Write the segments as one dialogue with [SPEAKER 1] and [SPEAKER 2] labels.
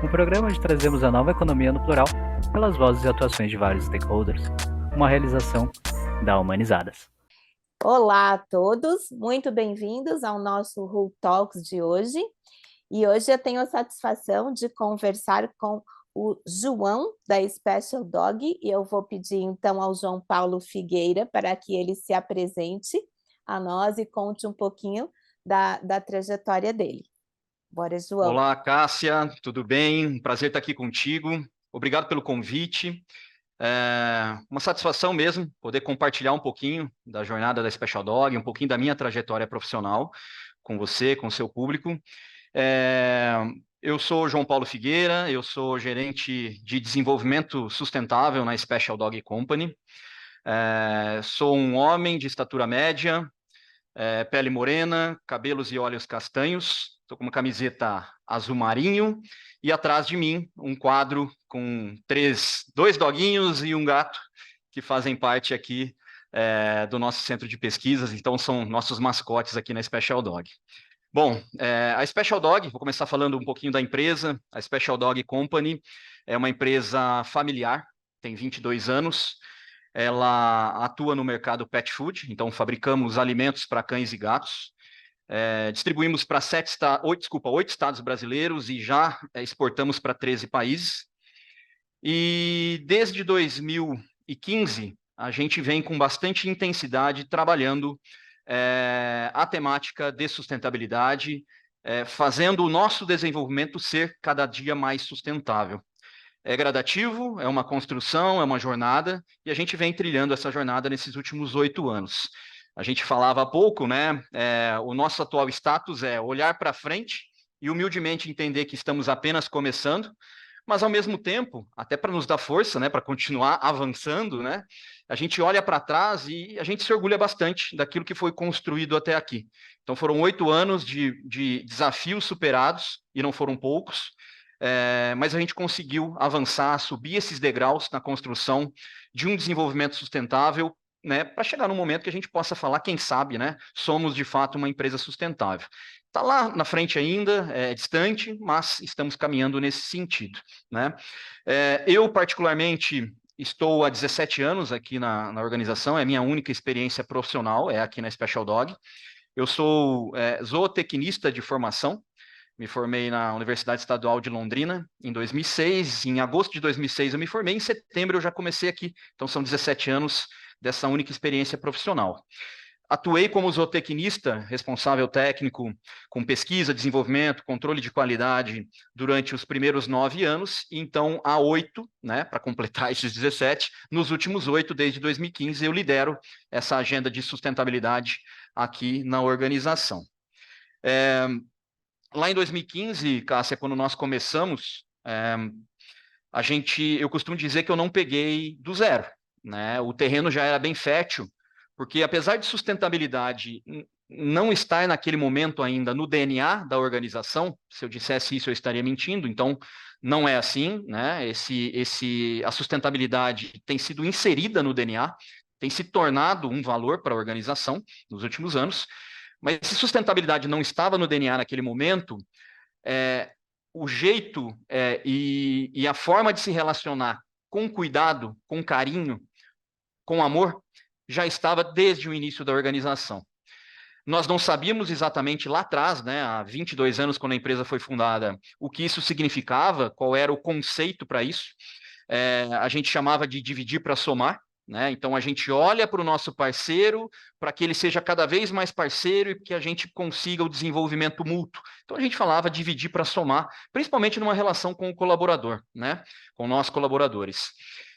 [SPEAKER 1] No programa, hoje trazemos a nova economia no plural pelas vozes e atuações de vários stakeholders, uma realização da Humanizadas.
[SPEAKER 2] Olá a todos, muito bem-vindos ao nosso Who Talks de hoje. E hoje eu tenho a satisfação de conversar com o João, da Special Dog, e eu vou pedir então ao João Paulo Figueira para que ele se apresente a nós e conte um pouquinho da trajetória dele. Bora, João.
[SPEAKER 3] Olá, Cássia, tudo bem? Prazer estar aqui contigo. Obrigado pelo convite. Uma satisfação mesmo poder compartilhar um pouquinho da jornada da Special Dog, um pouquinho da minha trajetória profissional com você, com o seu público. Eu sou João Paulo Figueira, eu sou gerente de desenvolvimento sustentável na Special Dog Company. Sou um homem de estatura média, pele morena, cabelos e olhos castanhos. Estou com uma camiseta azul marinho e atrás de mim um quadro com dois doguinhos e um gato que fazem parte aqui do nosso centro de pesquisas. Então são nossos mascotes aqui na Special Dog. Bom, a Special Dog, vou começar falando um pouquinho da empresa. A Special Dog Company é uma empresa familiar, tem 22 anos. Ela atua no mercado pet food, então fabricamos alimentos para cães e gatos. Distribuímos para 8 estados brasileiros e já exportamos para 13 países. E desde 2015, a gente vem com bastante intensidade trabalhando a temática de sustentabilidade, fazendo o nosso desenvolvimento ser cada dia mais sustentável. É gradativo, é uma construção, é uma jornada, e a gente vem trilhando essa jornada nesses últimos 8 anos. A gente falava há pouco, né? O nosso atual status é olhar para frente e humildemente entender que estamos apenas começando, mas ao mesmo tempo, até para nos dar força, né, para continuar avançando, né, a gente olha para trás e a gente se orgulha bastante daquilo que foi construído até aqui. Então foram 8 anos de desafios superados, e não foram poucos, mas a gente conseguiu avançar, subir esses degraus na construção de um desenvolvimento sustentável, né, para chegar num momento que a gente possa falar, quem sabe, né, somos de fato uma empresa sustentável. Está lá na frente ainda, é distante, mas estamos caminhando nesse sentido, né? Eu, particularmente, estou há 17 anos aqui na organização, é a minha única experiência profissional, é aqui na Special Dog. Eu sou zootecnista de formação, me formei na Universidade Estadual de Londrina em 2006, em agosto de 2006 eu me formei, em setembro eu já comecei aqui, então são 17 anos dessa única experiência profissional. Atuei como zootecnista, responsável técnico com pesquisa, desenvolvimento, controle de qualidade durante os primeiros 9 anos, e então há 8, né, para completar esses 17, nos últimos 8, desde 2015, eu lidero essa agenda de sustentabilidade aqui na organização. Lá em 2015, Cássia, quando nós começamos, eu costumo dizer que eu não peguei do zero, né? O terreno já era bem fértil, porque apesar de sustentabilidade não estar naquele momento ainda no DNA da organização, se eu dissesse isso eu estaria mentindo, então não é assim, né? A sustentabilidade tem sido inserida no DNA, tem se tornado um valor para a organização nos últimos anos, mas se sustentabilidade não estava no DNA naquele momento, o jeito e a forma de se relacionar com cuidado, com carinho, com amor, já estava desde o início da organização. Nós não sabíamos exatamente lá atrás, né, há 22 anos, quando a empresa foi fundada, o que isso significava, qual era o conceito para isso. A gente chamava de dividir para somar, né? Então a gente olha para o nosso parceiro para que ele seja cada vez mais parceiro e que a gente consiga o desenvolvimento mútuo. Então a gente falava dividir para somar, principalmente numa relação com o colaborador, né? Com nossos colaboradores.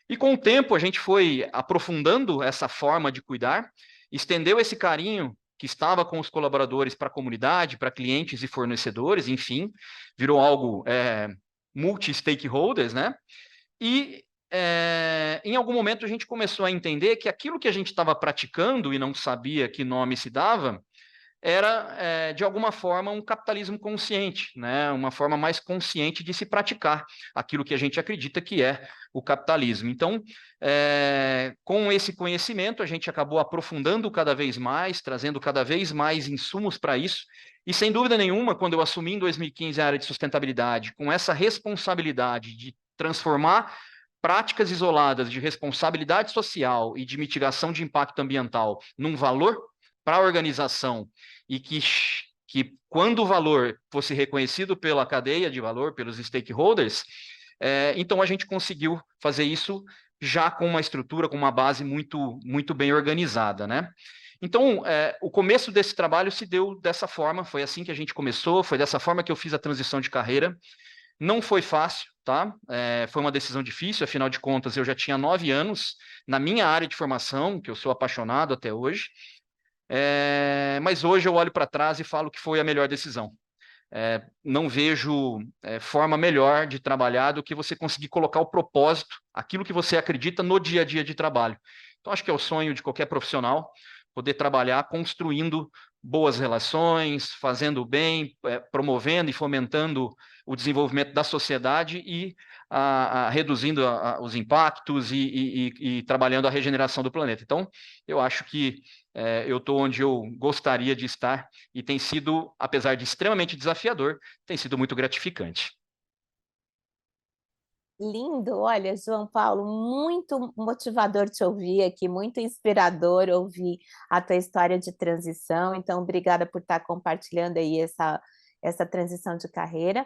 [SPEAKER 3] E com o tempo a gente foi aprofundando essa forma de cuidar, estendeu esse carinho que estava com os colaboradores para a comunidade, para clientes e fornecedores, enfim, virou algo multi-stakeholders, né? E em algum momento a gente começou a entender que aquilo que a gente estava praticando e não sabia que nome se dava, era, de alguma forma, um capitalismo consciente, né? Uma forma mais consciente de se praticar aquilo que a gente acredita que é o capitalismo. Então, com esse conhecimento, a gente acabou aprofundando cada vez mais, trazendo cada vez mais insumos para isso, e sem dúvida nenhuma, quando eu assumi em 2015 a área de sustentabilidade, com essa responsabilidade de transformar práticas isoladas de responsabilidade social e de mitigação de impacto ambiental num valor para a organização e que quando o valor fosse reconhecido pela cadeia de valor, pelos stakeholders, então a gente conseguiu fazer isso já com uma estrutura, com uma base muito bem organizada, né? Então, o começo desse trabalho se deu dessa forma, foi assim que a gente começou, foi dessa forma que eu fiz a transição de carreira. Não foi fácil, tá? Foi uma decisão difícil, afinal de contas, eu já tinha 9 anos na minha área de formação, que eu sou apaixonado até hoje, mas hoje eu olho para trás e falo que foi a melhor decisão. Não vejo forma melhor de trabalhar do que você conseguir colocar o propósito, aquilo que você acredita no dia a dia de trabalho. Então, acho que é o sonho de qualquer profissional, poder trabalhar construindo boas relações, fazendo bem, promovendo e fomentando o desenvolvimento da sociedade e reduzindo os impactos e trabalhando a regeneração do planeta. Então, eu acho que eu estou onde eu gostaria de estar e tem sido, apesar de extremamente desafiador, tem sido muito gratificante.
[SPEAKER 2] Lindo, olha, João Paulo, muito motivador te ouvir aqui, muito inspirador ouvir a tua história de transição, então obrigada por estar compartilhando aí essa transição de carreira.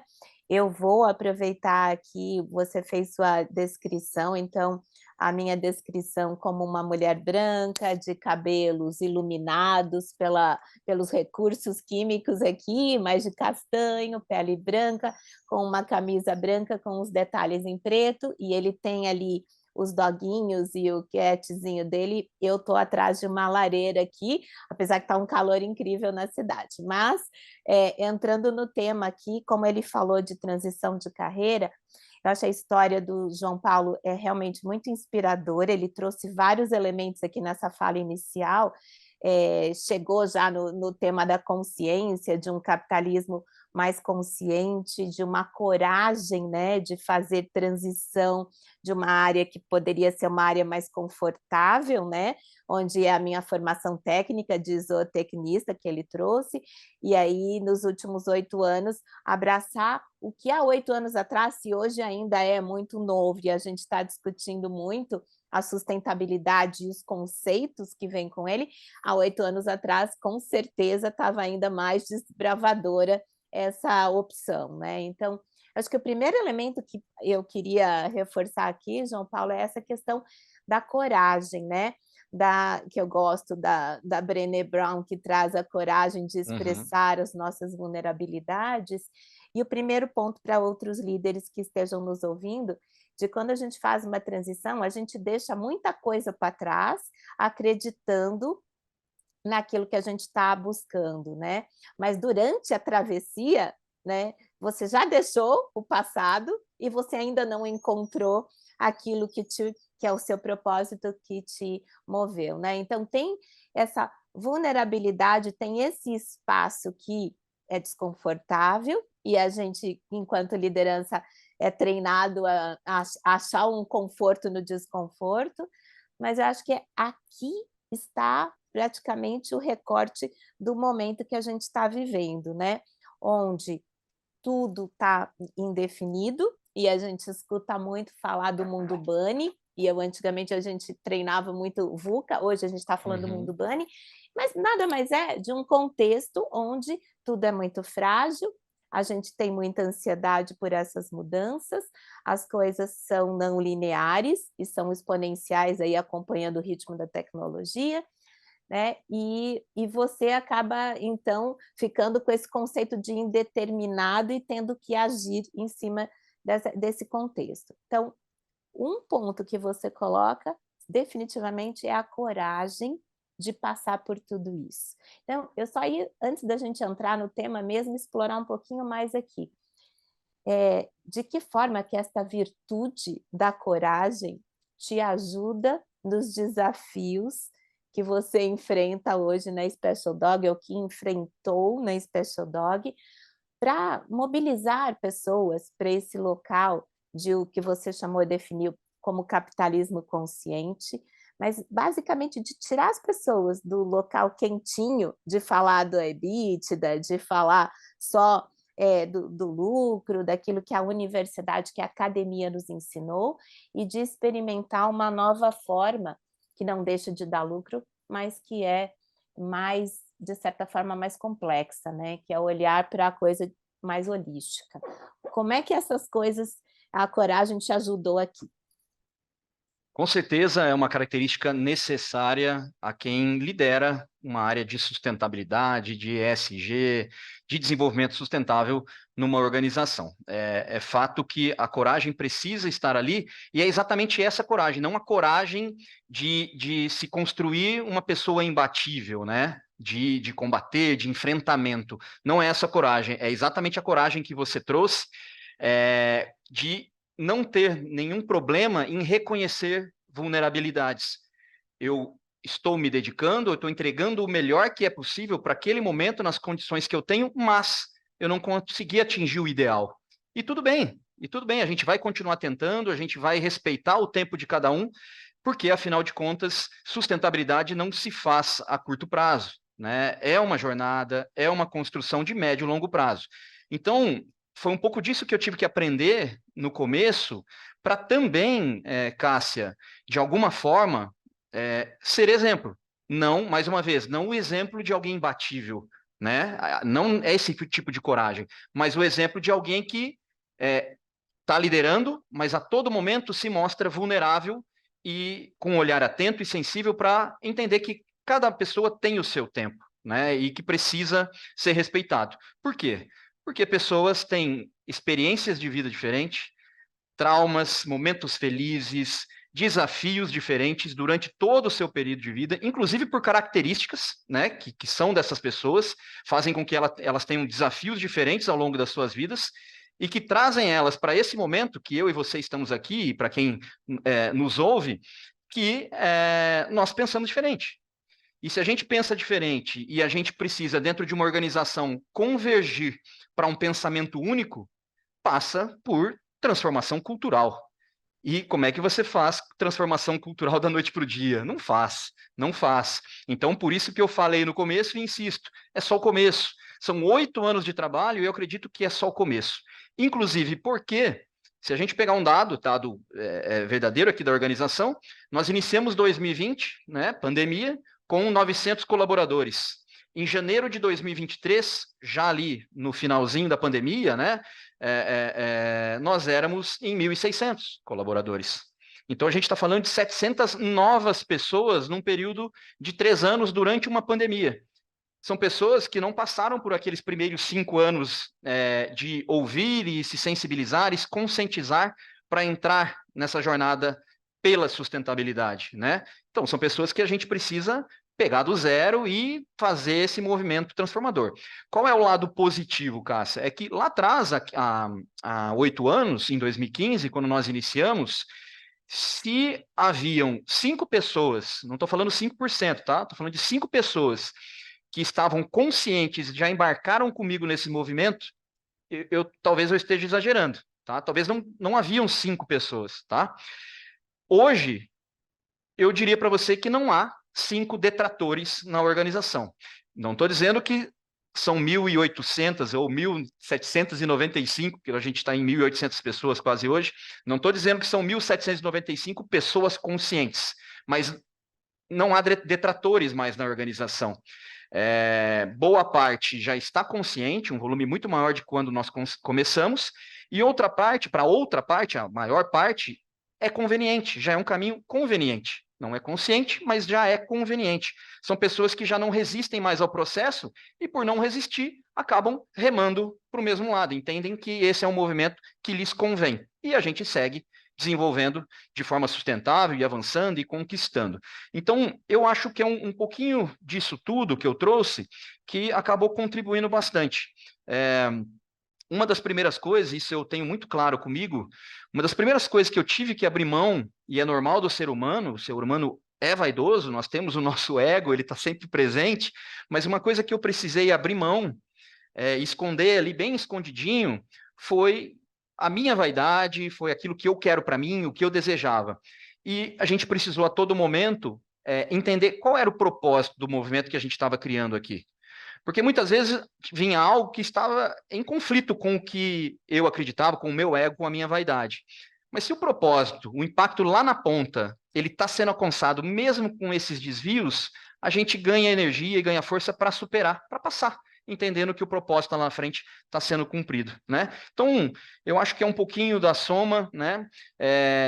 [SPEAKER 2] Eu vou aproveitar aqui, você fez sua descrição, então a minha descrição como uma mulher branca, de cabelos iluminados pelos recursos químicos aqui, mais de castanho, pele branca, com uma camisa branca com os detalhes em preto, e ele tem ali os doguinhos e o catzinho dele. Eu estou atrás de uma lareira aqui, apesar que está um calor incrível na cidade. Mas, entrando no tema aqui, como ele falou de transição de carreira, eu acho a história do João Paulo realmente muito inspiradora, ele trouxe vários elementos aqui nessa fala inicial, chegou já no tema da consciência, de um capitalismo mais consciente, de uma coragem, né, de fazer transição de uma área que poderia ser uma área mais confortável, né, onde é a minha formação técnica de zootecnista que ele trouxe, e aí nos últimos 8 anos abraçar o que há 8 anos atrás, se hoje ainda é muito novo, e a gente está discutindo muito a sustentabilidade e os conceitos que vêm com ele, há 8 anos atrás, com certeza, estava ainda mais desbravadora essa opção, né? Então, acho que o primeiro elemento que eu queria reforçar aqui, João Paulo, é essa questão da coragem, né? Que eu gosto da Brené Brown, que traz a coragem de expressar as nossas vulnerabilidades. E o primeiro ponto para outros líderes que estejam nos ouvindo, de quando a gente faz uma transição, a gente deixa muita coisa para trás, acreditando naquilo que a gente está buscando, né? Mas durante a travessia, né, você já deixou o passado e você ainda não encontrou aquilo que é o seu propósito que te moveu, né? Então tem essa vulnerabilidade, tem esse espaço que é desconfortável e a gente, enquanto liderança, é treinado a achar um conforto no desconforto, mas eu acho que aqui está praticamente o recorte do momento que a gente está vivendo, né? Onde tudo está indefinido e a gente escuta muito falar do mundo bunny, e antigamente a gente treinava muito VUCA, hoje a gente está falando do mundo bunny, mas nada mais é de um contexto onde tudo é muito frágil, a gente tem muita ansiedade por essas mudanças, as coisas são não lineares e são exponenciais aí acompanhando o ritmo da tecnologia, né? E você acaba, então, ficando com esse conceito de indeterminado e tendo que agir em cima desse contexto. Então, um ponto que você coloca, definitivamente, é a coragem de passar por tudo isso. Então, eu só ia, antes da gente entrar no tema mesmo, explorar um pouquinho mais aqui. De que forma que esta virtude da coragem te ajuda nos desafios que você enfrenta hoje na Special Dog, ou que enfrentou na Special Dog, para mobilizar pessoas para esse local de o que você chamou e definiu como capitalismo consciente, mas basicamente de tirar as pessoas do local quentinho de falar do EBITDA, de falar só do lucro, daquilo que a universidade, que a academia nos ensinou, e de experimentar uma nova forma que não deixa de dar lucro, mas que é mais, de certa forma, mais complexa, né? Que é olhar para a coisa mais holística. Como é que essas coisas, a coragem te ajudou aqui?
[SPEAKER 3] Com certeza é uma característica necessária a quem lidera uma área de sustentabilidade, de ESG, de desenvolvimento sustentável numa organização. É fato que a coragem precisa estar ali, e é exatamente essa coragem, não a coragem de se construir uma pessoa imbatível, né? De combater, de enfrentamento. Não é essa coragem, é exatamente a coragem que você trouxe, de não ter nenhum problema em reconhecer vulnerabilidades. Eu estou me dedicando, eu estou entregando o melhor que é possível para aquele momento, nas condições que eu tenho, mas eu não consegui atingir o ideal. E tudo bem, a gente vai continuar tentando, a gente vai respeitar o tempo de cada um, porque, afinal de contas, sustentabilidade não se faz a curto prazo, né? É uma jornada, é uma construção de médio e longo prazo. Então, foi um pouco disso que eu tive que aprender no começo, para também, Cássia, de alguma forma, ser exemplo. Não, mais uma vez, não o exemplo de alguém imbatível, né? Não é esse tipo de coragem, mas o exemplo de alguém que está liderando, mas a todo momento se mostra vulnerável e com um olhar atento e sensível para entender que cada pessoa tem o seu tempo, né? E que precisa ser respeitado. Por quê? Porque pessoas têm experiências de vida diferentes, traumas, momentos felizes, desafios diferentes durante todo o seu período de vida, inclusive por características, né, que são dessas pessoas, fazem com que elas tenham desafios diferentes ao longo das suas vidas, e que trazem elas para esse momento que eu e você estamos aqui, e para quem nos ouve, que nós pensamos diferente. E se a gente pensa diferente e a gente precisa, dentro de uma organização, convergir para um pensamento único, passa por transformação cultural. E como é que você faz transformação cultural da noite para o dia? Não faz, não faz. Então, por isso que eu falei no começo e insisto, é só o começo. São 8 anos de trabalho e eu acredito que é só o começo. Inclusive porque, se a gente pegar um dado verdadeiro aqui da organização, nós iniciamos 2020, né, pandemia, com 900 colaboradores. Em janeiro de 2023, já ali no finalzinho da pandemia, né, nós éramos em 1.600 colaboradores. Então, a gente está falando de 700 novas pessoas num período de 3 anos durante uma pandemia. São pessoas que não passaram por aqueles primeiros 5 anos de ouvir e se sensibilizar e se conscientizar para entrar nessa jornada pela sustentabilidade, né? Então, são pessoas que a gente precisa pegar do zero e fazer esse movimento transformador. Qual é o lado positivo, Cássia? É que lá atrás, há 8 anos, em 2015, quando nós iniciamos, se haviam 5 pessoas, não estou falando 5%, tá? Estou falando de 5 pessoas que estavam conscientes, já embarcaram comigo nesse movimento, talvez eu esteja exagerando, tá? Talvez não haviam 5 pessoas, tá? Hoje, eu diria para você que não há 5 detratores na organização. Não estou dizendo que são 1.800 ou 1.795, que a gente está em 1.800 pessoas quase hoje. Não estou dizendo que são 1.795 pessoas conscientes, mas não há detratores mais na organização. Boa parte já está consciente, um volume muito maior de quando nós começamos, e para outra parte, a maior parte, é conveniente, já é um caminho conveniente. Não é consciente, mas já é conveniente. São pessoas que já não resistem mais ao processo e, por não resistir, acabam remando para o mesmo lado. Entendem que esse é um movimento que lhes convém. E a gente segue desenvolvendo de forma sustentável e avançando e conquistando. Então, eu acho que é um pouquinho disso tudo que eu trouxe que acabou contribuindo bastante. Uma das primeiras coisas, isso eu tenho muito claro comigo, uma das primeiras coisas que eu tive que abrir mão, e é normal do ser humano, o ser humano é vaidoso, nós temos o nosso ego, ele está sempre presente, mas uma coisa que eu precisei abrir mão, esconder ali bem escondidinho, foi a minha vaidade, foi aquilo que eu quero para mim, o que eu desejava. E a gente precisou a todo momento entender qual era o propósito do movimento que a gente estava criando aqui. Porque muitas vezes vinha algo que estava em conflito com o que eu acreditava, com o meu ego, com a minha vaidade. Mas se o propósito, o impacto lá na ponta, ele está sendo alcançado mesmo com esses desvios, a gente ganha energia e ganha força para superar, para passar, entendendo que o propósito lá na frente está sendo cumprido, né? Então, eu acho que é um pouquinho da soma, né?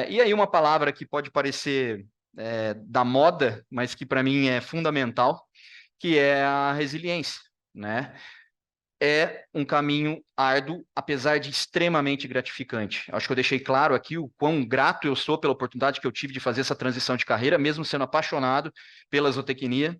[SPEAKER 3] E aí uma palavra que pode parecer da moda, mas que para mim é fundamental, que é a resiliência, né? É um caminho árduo, apesar de extremamente gratificante. Acho que eu deixei claro aqui o quão grato eu sou pela oportunidade que eu tive de fazer essa transição de carreira, mesmo sendo apaixonado pela zootecnia.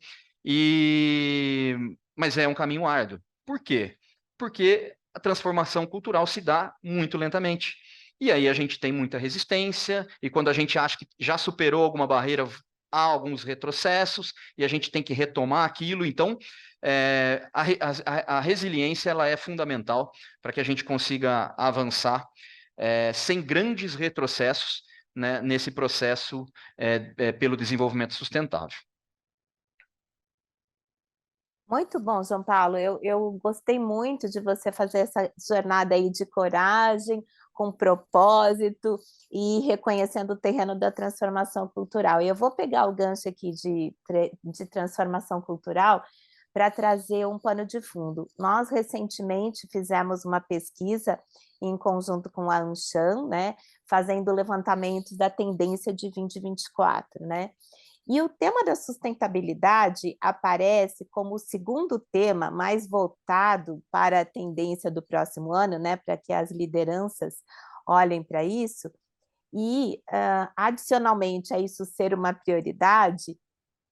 [SPEAKER 3] Mas é um caminho árduo. Por quê? Porque a transformação cultural se dá muito lentamente. E aí a gente tem muita resistência, e quando a gente acha que já superou alguma barreira, há alguns retrocessos, e a gente tem que retomar aquilo. Então, a resiliência ela é fundamental para que a gente consiga avançar sem grandes retrocessos, né, nesse processo pelo desenvolvimento sustentável.
[SPEAKER 2] Muito bom, João Paulo. Eu gostei muito de você fazer essa jornada aí de coragem, com propósito e reconhecendo o terreno da transformação cultural. E eu vou pegar o gancho aqui de transformação cultural para trazer um pano de fundo. Nós recentemente fizemos uma pesquisa em conjunto com a Anshan, né, fazendo o levantamento da tendência de 2024, né? E o tema da sustentabilidade aparece como o segundo tema mais voltado para a tendência do próximo ano, né, para que as lideranças olhem para isso. E, adicionalmente a isso ser uma prioridade,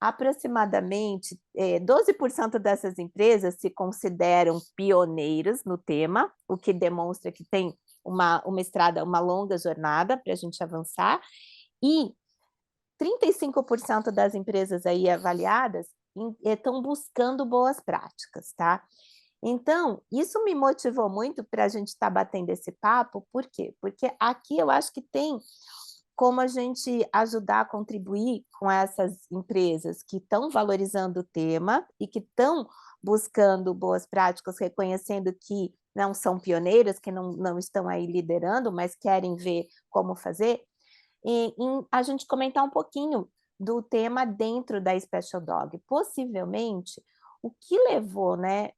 [SPEAKER 2] aproximadamente 12% dessas empresas se consideram pioneiras no tema, o que demonstra que tem uma estrada, uma longa jornada para a gente avançar, e 35% das empresas aí avaliadas estão buscando boas práticas, tá? Então, isso me motivou muito para a gente estar batendo esse papo, por quê? Porque aqui eu acho que tem como a gente ajudar a contribuir com essas empresas que estão valorizando o tema e que estão buscando boas práticas, reconhecendo que não são pioneiras, que não estão aí liderando, mas querem ver como fazer, e a gente comentar um pouquinho do tema dentro da Special Dog. Possivelmente, o que levou, né?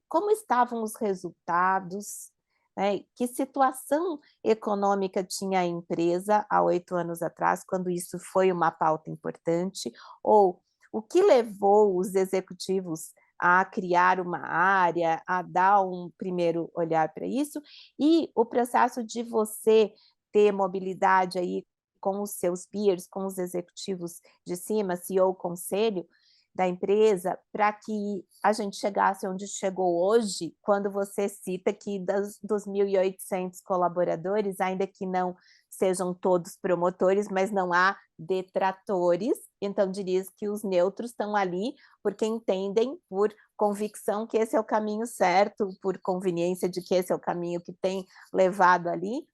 [SPEAKER 2] Como estavam os resultados, né, que situação econômica tinha a empresa há 8 anos atrás, quando isso foi uma pauta importante, ou o que levou os executivos a criar uma área, a dar um primeiro olhar para isso, e o processo de você ter mobilidade aí com os seus peers, com os executivos de cima, CEO, conselho da empresa, para que a gente chegasse onde chegou hoje, quando você cita que dos 1.800 colaboradores, ainda que não sejam todos promotores, mas não há detratores, então diria que os neutros estão ali porque entendem por convicção que esse é o caminho certo, por conveniência de que esse é o caminho que tem levado ali.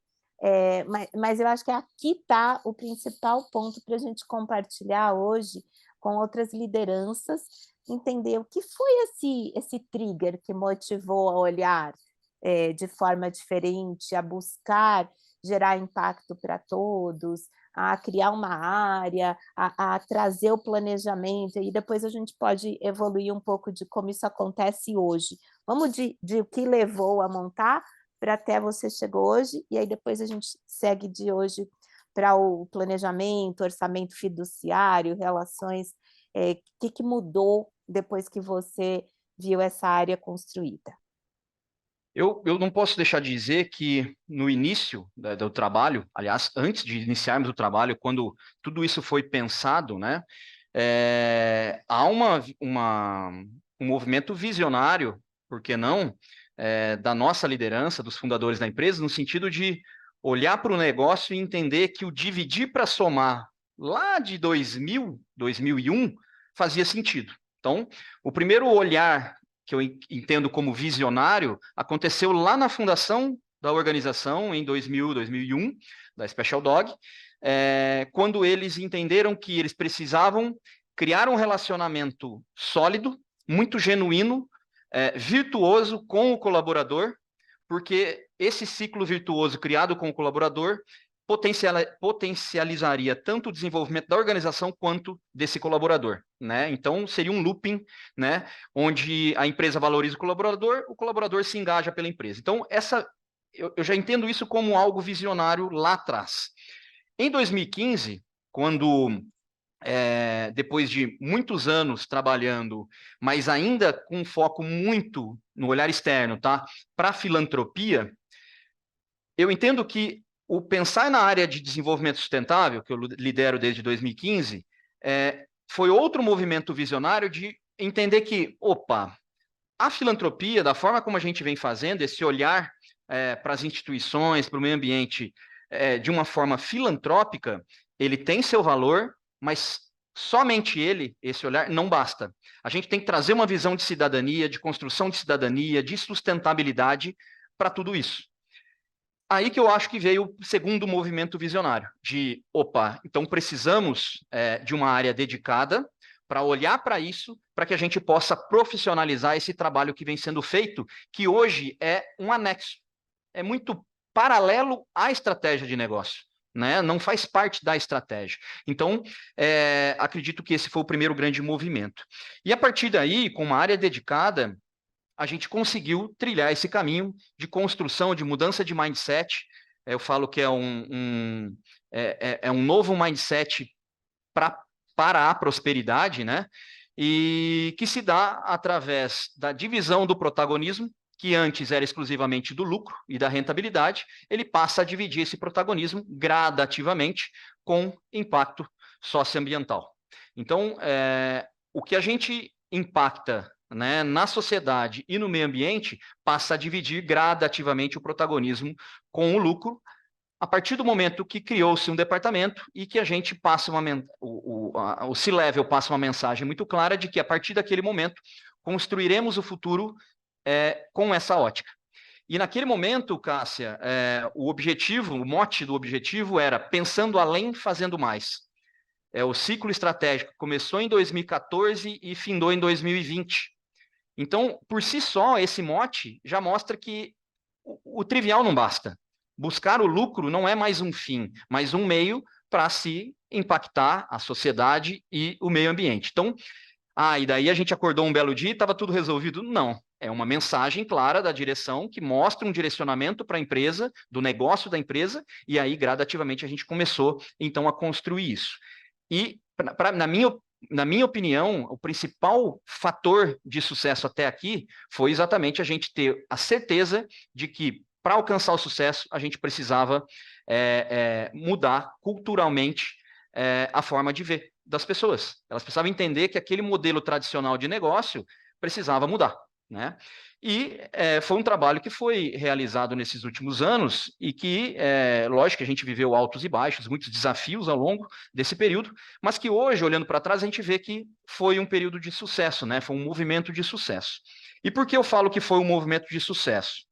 [SPEAKER 2] Mas eu acho que aqui está o principal ponto para a gente compartilhar hoje com outras lideranças, entender o que foi esse trigger que motivou a olhar de forma diferente, a buscar gerar impacto para todos, a criar uma área, a trazer o planejamento, e depois a gente pode evoluir um pouco de como isso acontece hoje. Vamos de o que levou a montar para até você chegou hoje, e aí depois a gente segue de hoje para o planejamento, orçamento fiduciário, relações, o que mudou depois que você viu essa área construída?
[SPEAKER 3] Eu não posso deixar de dizer que no início do trabalho, aliás, antes de iniciarmos o trabalho, quando tudo isso foi pensado, né, há um movimento visionário, por que não, da nossa liderança, dos fundadores da empresa, no sentido de olhar para o negócio e entender que o dividir para somar lá de 2000, 2001, fazia sentido. Então, o primeiro olhar que eu entendo como visionário aconteceu lá na fundação da organização, em 2000, 2001, da Special Dog, quando eles entenderam que eles precisavam criar um relacionamento sólido, muito genuíno, virtuoso com o colaborador, porque esse ciclo virtuoso criado com o colaborador potencializaria tanto o desenvolvimento da organização quanto desse colaborador, né? Então, seria um looping, né? Onde a empresa valoriza o colaborador se engaja pela empresa. Então, eu já entendo isso como algo visionário lá atrás. Em 2015, quando depois de muitos anos trabalhando, mas ainda com um foco muito no olhar externo, tá? Para a filantropia, eu entendo que o pensar na área de desenvolvimento sustentável, que eu lidero desde 2015, foi outro movimento visionário de entender que, a filantropia, da forma como a gente vem fazendo, esse olhar para as instituições, para o meio ambiente, de uma forma filantrópica, ele tem seu valor, mas somente esse olhar, não basta. A gente tem que trazer uma visão de cidadania, de construção de cidadania, de sustentabilidade para tudo isso. Aí que eu acho que veio o segundo movimento visionário, então precisamos de uma área dedicada para olhar para isso, para que a gente possa profissionalizar esse trabalho que vem sendo feito, que hoje é um anexo, é muito paralelo à estratégia de negócio, né? Não faz parte da estratégia. Então, acredito que esse foi o primeiro grande movimento. E a partir daí, com uma área dedicada, a gente conseguiu trilhar esse caminho de construção, de mudança de mindset. Eu falo que é um novo mindset para a prosperidade, né? E que se dá através da divisão do protagonismo, que antes era exclusivamente do lucro e da rentabilidade, ele passa a dividir esse protagonismo gradativamente com impacto socioambiental. Então, o que a gente impacta, né, na sociedade e no meio ambiente, passa a dividir gradativamente o protagonismo com o lucro, a partir do momento que criou-se um departamento e que a gente passa o C-Level passa uma mensagem muito clara de que, a partir daquele momento, construiremos o futuro com essa ótica. E naquele momento, Cássia, o mote do objetivo era pensando além, fazendo mais. O ciclo estratégico começou em 2014 e findou em 2020. Então, por si só, esse mote já mostra que o trivial não basta. Buscar o lucro não é mais um fim, mas um meio para se impactar a sociedade e o meio ambiente. Então, e daí a gente acordou um belo dia e estava tudo resolvido? Não. É uma mensagem clara da direção que mostra um direcionamento para a empresa, do negócio da empresa, e aí, gradativamente, a gente começou, então, a construir isso. E, na minha opinião, o principal fator de sucesso até aqui foi exatamente a gente ter a certeza de que, para alcançar o sucesso, a gente precisava mudar culturalmente a forma de ver das pessoas. Elas precisavam entender que aquele modelo tradicional de negócio precisava mudar, né? E foi um trabalho que foi realizado nesses últimos anos e que, lógico que a gente viveu altos e baixos, muitos desafios ao longo desse período, mas que hoje, olhando para trás, a gente vê que foi um período de sucesso, né? Foi um movimento de sucesso. E por que eu falo que foi um movimento de sucesso?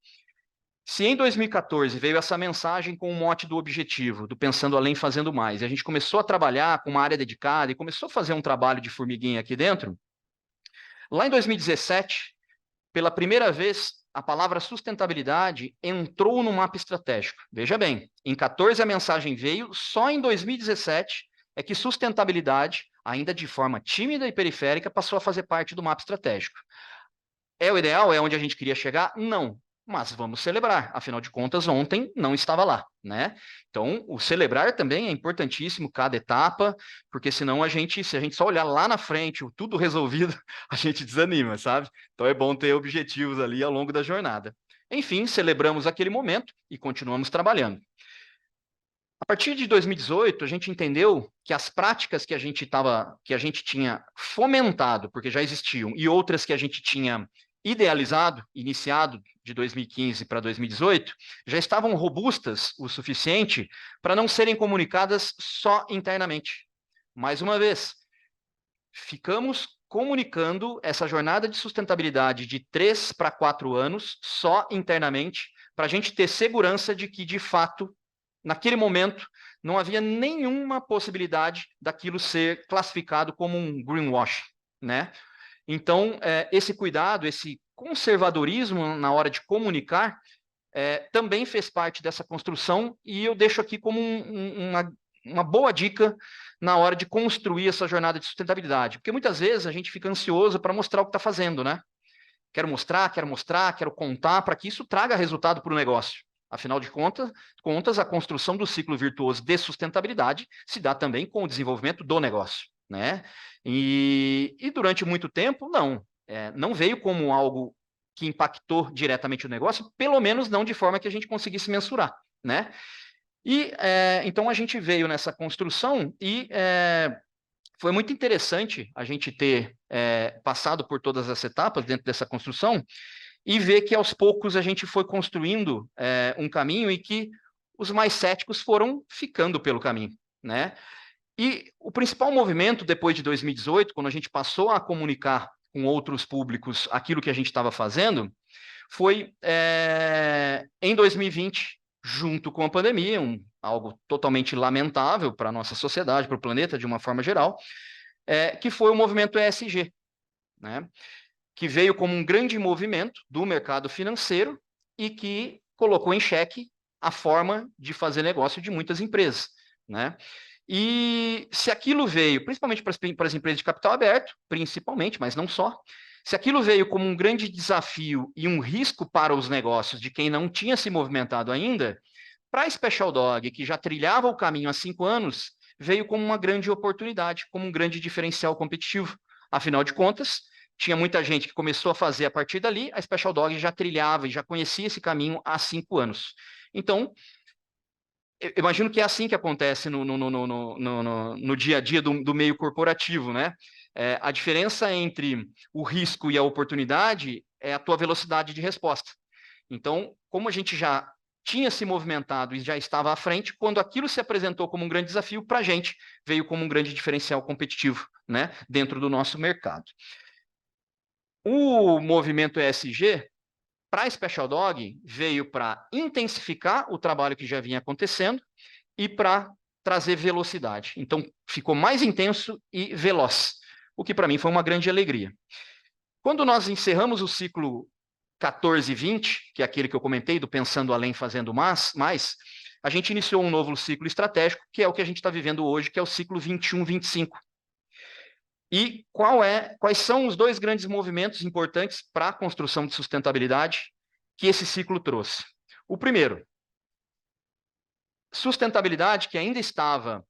[SPEAKER 3] Se em 2014 veio essa mensagem com o mote do objetivo, do pensando além, fazendo mais, e a gente começou a trabalhar com uma área dedicada e começou a fazer um trabalho de formiguinha aqui dentro, lá em 2017, pela primeira vez, a palavra sustentabilidade entrou no mapa estratégico. Veja bem, em 14 a mensagem veio, só em 2017 é que sustentabilidade, ainda de forma tímida e periférica, passou a fazer parte do mapa estratégico. É o ideal? É onde a gente queria chegar? Não. Mas vamos celebrar, afinal de contas, ontem não estava lá, né? Então, o celebrar também é importantíssimo, cada etapa, porque senão se a gente só olhar lá na frente, tudo resolvido, a gente desanima, sabe? Então é bom ter objetivos ali ao longo da jornada. Enfim, celebramos aquele momento e continuamos trabalhando. A partir de 2018, a gente entendeu que as práticas que a gente tinha fomentado, porque já existiam, e outras que a gente tinha idealizado, iniciado de 2015 para 2018, já estavam robustas o suficiente para não serem comunicadas só internamente, mais uma vez, ficamos comunicando essa jornada de sustentabilidade de 3 para 4 anos, só internamente, para a gente ter segurança de que, de fato, naquele momento, não havia nenhuma possibilidade daquilo ser classificado como um greenwash, né? Então, esse cuidado, esse conservadorismo na hora de comunicar, também fez parte dessa construção, e eu deixo aqui como uma boa dica na hora de construir essa jornada de sustentabilidade, porque muitas vezes a gente fica ansioso para mostrar o que está fazendo, né? Quero mostrar, quero contar, para que isso traga resultado para o negócio. Afinal de contas, a construção do ciclo virtuoso de sustentabilidade se dá também com o desenvolvimento do negócio, né? E durante muito tempo, não veio como algo que impactou diretamente o negócio, pelo menos não de forma que a gente conseguisse mensurar, né? E então a gente veio nessa construção e foi muito interessante a gente ter passado por todas as etapas dentro dessa construção e ver que aos poucos a gente foi construindo um caminho e que os mais céticos foram ficando pelo caminho, né? E o principal movimento depois de 2018, quando a gente passou a comunicar com outros públicos aquilo que a gente estava fazendo, foi em 2020, junto com a pandemia, algo totalmente lamentável para a nossa sociedade, para o planeta de uma forma geral, que foi o movimento ESG, né? Que veio como um grande movimento do mercado financeiro e que colocou em xeque a forma de fazer negócio de muitas empresas, né? E se aquilo veio, principalmente para as empresas de capital aberto, principalmente, mas não só, se aquilo veio como um grande desafio e um risco para os negócios de quem não tinha se movimentado ainda, para a Special Dog, que já trilhava o caminho há 5 anos, veio como uma grande oportunidade, como um grande diferencial competitivo. Afinal de contas, tinha muita gente que começou a fazer a partir dali, a Special Dog já trilhava e já conhecia esse caminho há 5 anos. Então, eu imagino que é assim que acontece no dia a dia do meio corporativo, né? A diferença entre o risco e a oportunidade é a tua velocidade de resposta. Então, como a gente já tinha se movimentado e já estava à frente, quando aquilo se apresentou como um grande desafio, para a gente veio como um grande diferencial competitivo, né, dentro do nosso mercado. O movimento ESG, para a Special Dog, veio para intensificar o trabalho que já vinha acontecendo e para trazer velocidade. Então, ficou mais intenso e veloz, o que para mim foi uma grande alegria. Quando nós encerramos o ciclo 14-20, que é aquele que eu comentei, do Pensando Além, Fazendo Mais, a gente iniciou um novo ciclo estratégico, que é o que a gente está vivendo hoje, que é o ciclo 21-25. E quais são os 2 grandes movimentos importantes para a construção de sustentabilidade que esse ciclo trouxe? O primeiro, sustentabilidade, que ainda estava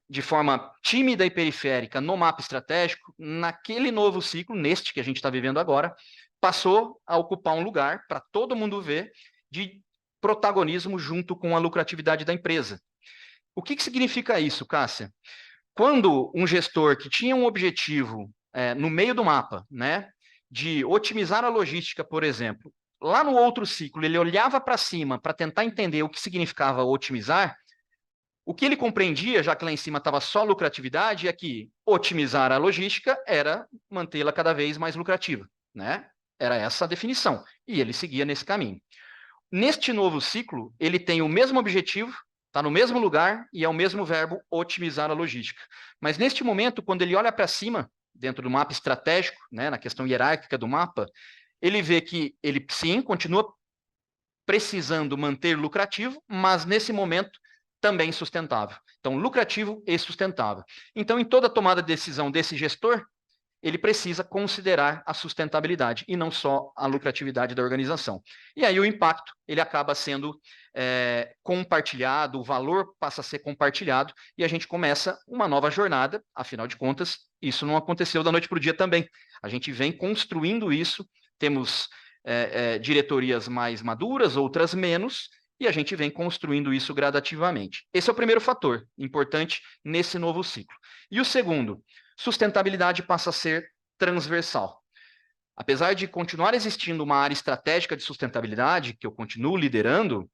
[SPEAKER 3] de forma tímida e periférica no mapa estratégico, naquele novo ciclo, neste que a gente está vivendo agora, passou a ocupar um lugar para todo mundo ver de protagonismo junto com a lucratividade da empresa. O que significa isso, Cássia? Quando um gestor que tinha um objetivo no meio do mapa, né, de otimizar a logística, por exemplo, lá no outro ciclo, ele olhava para cima para tentar entender o que significava otimizar, o que ele compreendia, já que lá em cima estava só lucratividade, é que otimizar a logística era mantê-la cada vez mais lucrativa, né? Era essa a definição, e ele seguia nesse caminho. Neste novo ciclo, ele tem o mesmo objetivo, está no mesmo lugar e é o mesmo verbo otimizar a logística. Mas neste momento, quando ele olha para cima, dentro do mapa estratégico, né, na questão hierárquica do mapa, ele vê que ele, sim, continua precisando manter lucrativo, mas nesse momento também sustentável. Então, lucrativo e sustentável. Então, em toda tomada de decisão desse gestor, ele precisa considerar a sustentabilidade e não só a lucratividade da organização. E aí o impacto ele acaba sendo compartilhado, o valor passa a ser compartilhado e a gente começa uma nova jornada. Afinal de contas, isso não aconteceu da noite para o dia também. A gente vem construindo isso, temos diretorias mais maduras, outras menos, e a gente vem construindo isso gradativamente. Esse é o primeiro fator importante nesse novo ciclo. E o segundo, sustentabilidade passa a ser transversal. Apesar de continuar existindo uma área estratégica de sustentabilidade, que eu continuo liderando,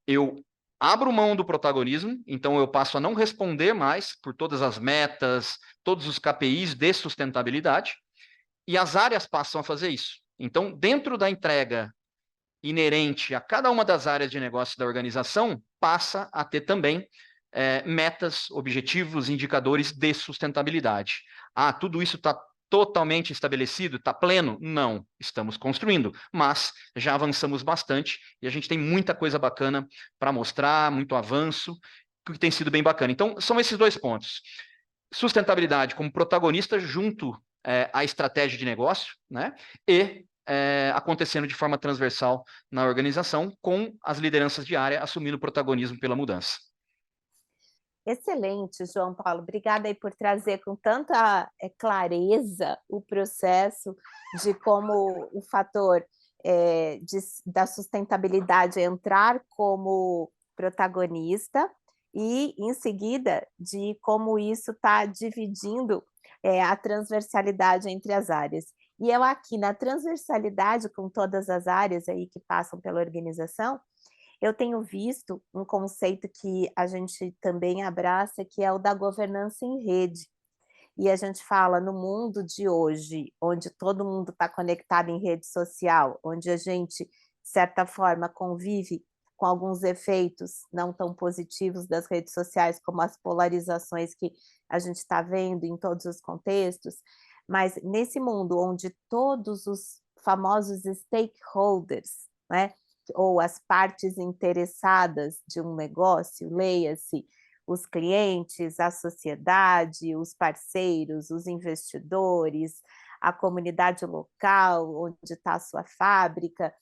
[SPEAKER 3] eu abro mão do protagonismo, então eu passo a não responder mais por todas as metas, todos os KPIs de sustentabilidade, e as áreas passam a fazer isso. Então, dentro da entrega inerente a cada uma das áreas de negócio da organização, passa a ter também metas, objetivos, indicadores de sustentabilidade. Ah, tudo isso está totalmente estabelecido, está pleno? Não, estamos construindo, mas já avançamos bastante e a gente tem muita coisa bacana para mostrar, muito avanço, que tem sido bem bacana. Então, são esses dois pontos. Sustentabilidade como protagonista junto à estratégia de negócio, né? E acontecendo de forma transversal na organização, com as lideranças de área assumindo o protagonismo pela mudança.
[SPEAKER 2] Excelente, João Paulo. Obrigada aí por trazer com tanta clareza o processo de como o fator da sustentabilidade entrar como protagonista e, em seguida, de como isso está dividindo a transversalidade entre as áreas. E eu aqui, na transversalidade com todas as áreas aí que passam pela organização, eu tenho visto um conceito que a gente também abraça, que é o da governança em rede. E a gente fala no mundo de hoje, onde todo mundo está conectado em rede social, onde a gente, de certa forma, convive com alguns efeitos não tão positivos das redes sociais, como as polarizações que a gente está vendo em todos os contextos, mas nesse mundo onde todos os famosos stakeholders, né, ou as partes interessadas de um negócio, leia-se os clientes, a sociedade, os parceiros, os investidores, a comunidade local, onde está a sua fábrica,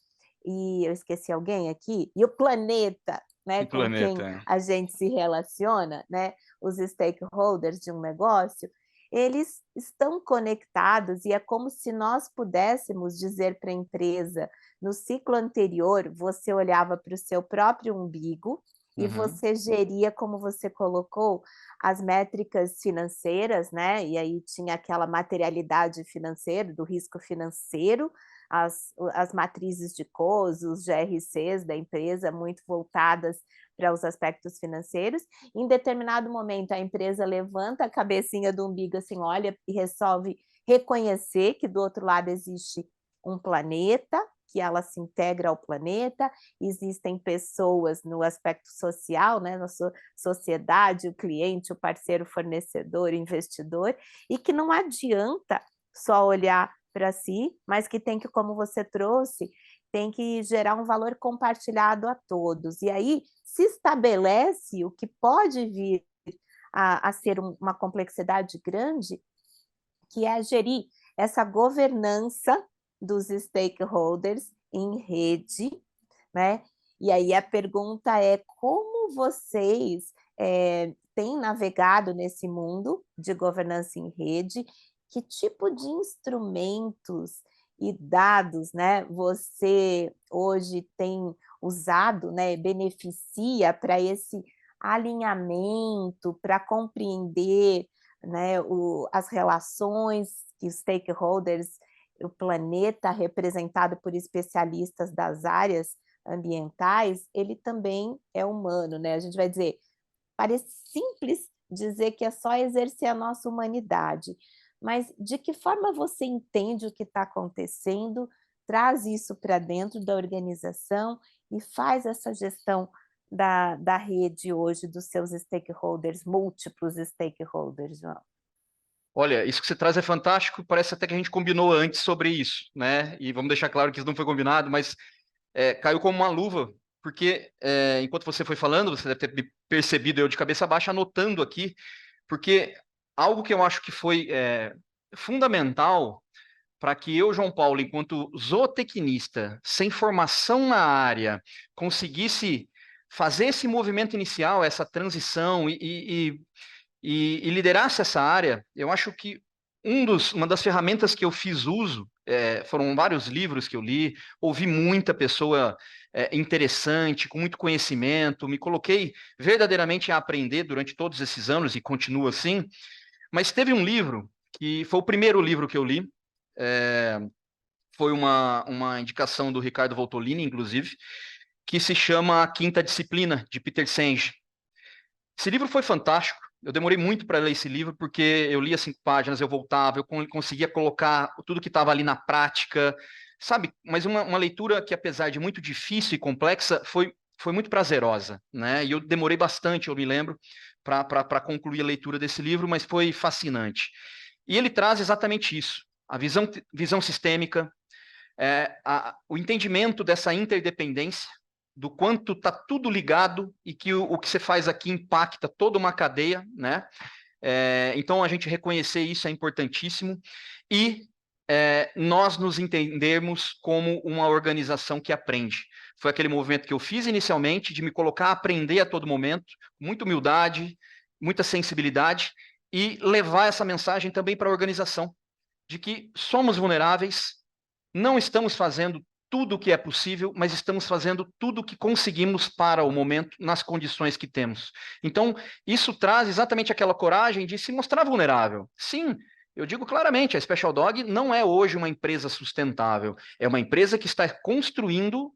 [SPEAKER 2] e eu esqueci alguém aqui, e o planeta, né, com quem a gente se relaciona, né, os stakeholders de um negócio, eles estão conectados e é como se nós pudéssemos dizer para a empresa, no ciclo anterior, você olhava para o seu próprio umbigo e você geria, como você colocou, as métricas financeiras, né? E aí tinha aquela materialidade financeira, do risco financeiro, as matrizes de COS, os GRCs da empresa, muito voltadas para os aspectos financeiros. Em determinado momento, a empresa levanta a cabecinha do umbigo, assim, olha, e resolve reconhecer que do outro lado existe um planeta, que ela se integra ao planeta, existem pessoas no aspecto social, né, na sociedade, o cliente, o parceiro, o fornecedor, o investidor, e que não adianta só olhar para si, mas que tem que, como você trouxe, tem que gerar um valor compartilhado a todos. E aí se estabelece o que pode vir a ser uma complexidade grande, que é gerir essa governança dos stakeholders em rede, né? E aí a pergunta é como vocês têm navegado nesse mundo de governança em rede, que tipo de instrumentos e dados, né, você hoje tem usado, né, beneficia para esse alinhamento, para compreender, né, as relações que os stakeholders, o planeta representado por especialistas das áreas ambientais, ele também é humano, né? A gente vai dizer, parece simples dizer que é só exercer a nossa humanidade, mas de que forma você entende o que está acontecendo, traz isso para dentro da organização e faz essa gestão da rede hoje, dos seus stakeholders, múltiplos stakeholders, João?
[SPEAKER 3] Olha, isso que você traz é fantástico, parece até que a gente combinou antes sobre isso, né? E vamos deixar claro que isso não foi combinado, mas caiu como uma luva, porque enquanto você foi falando, você deve ter me percebido eu de cabeça baixa, anotando aqui, porque algo que eu acho que foi fundamental para que eu, João Paulo, enquanto zootecnista, sem formação na área, conseguisse fazer esse movimento inicial, essa transição e liderasse essa área, eu acho que uma das ferramentas que eu fiz uso, foram vários livros que eu li, ouvi muita pessoa interessante, com muito conhecimento, me coloquei verdadeiramente a aprender durante todos esses anos e continuo assim, mas teve um livro, que foi o primeiro livro que eu li, foi uma indicação do Ricardo Voltolini, inclusive, que se chama A Quinta Disciplina, de Peter Senge. Esse livro foi fantástico. Eu demorei muito para ler esse livro, porque eu lia 5 páginas, eu voltava, eu conseguia colocar tudo que estava ali na prática, sabe? Mas uma leitura que, apesar de muito difícil e complexa, foi muito prazerosa, né? E eu demorei bastante, eu me lembro, para concluir a leitura desse livro, mas foi fascinante. E ele traz exatamente isso, a visão sistêmica, o entendimento dessa interdependência, do quanto está tudo ligado e que o que você faz aqui impacta toda uma cadeia, né? Então, a gente reconhecer isso é importantíssimo e nós nos entendermos como uma organização que aprende. Foi aquele movimento que eu fiz inicialmente, de me colocar a aprender a todo momento, muita humildade, muita sensibilidade, e levar essa mensagem também para a organização, de que somos vulneráveis, não estamos fazendo tudo o que é possível, mas estamos fazendo tudo o que conseguimos para o momento, nas condições que temos. Então, isso traz exatamente aquela coragem de se mostrar vulnerável. Sim, eu digo claramente, a Special Dog não é hoje uma empresa sustentável, é uma empresa que está construindo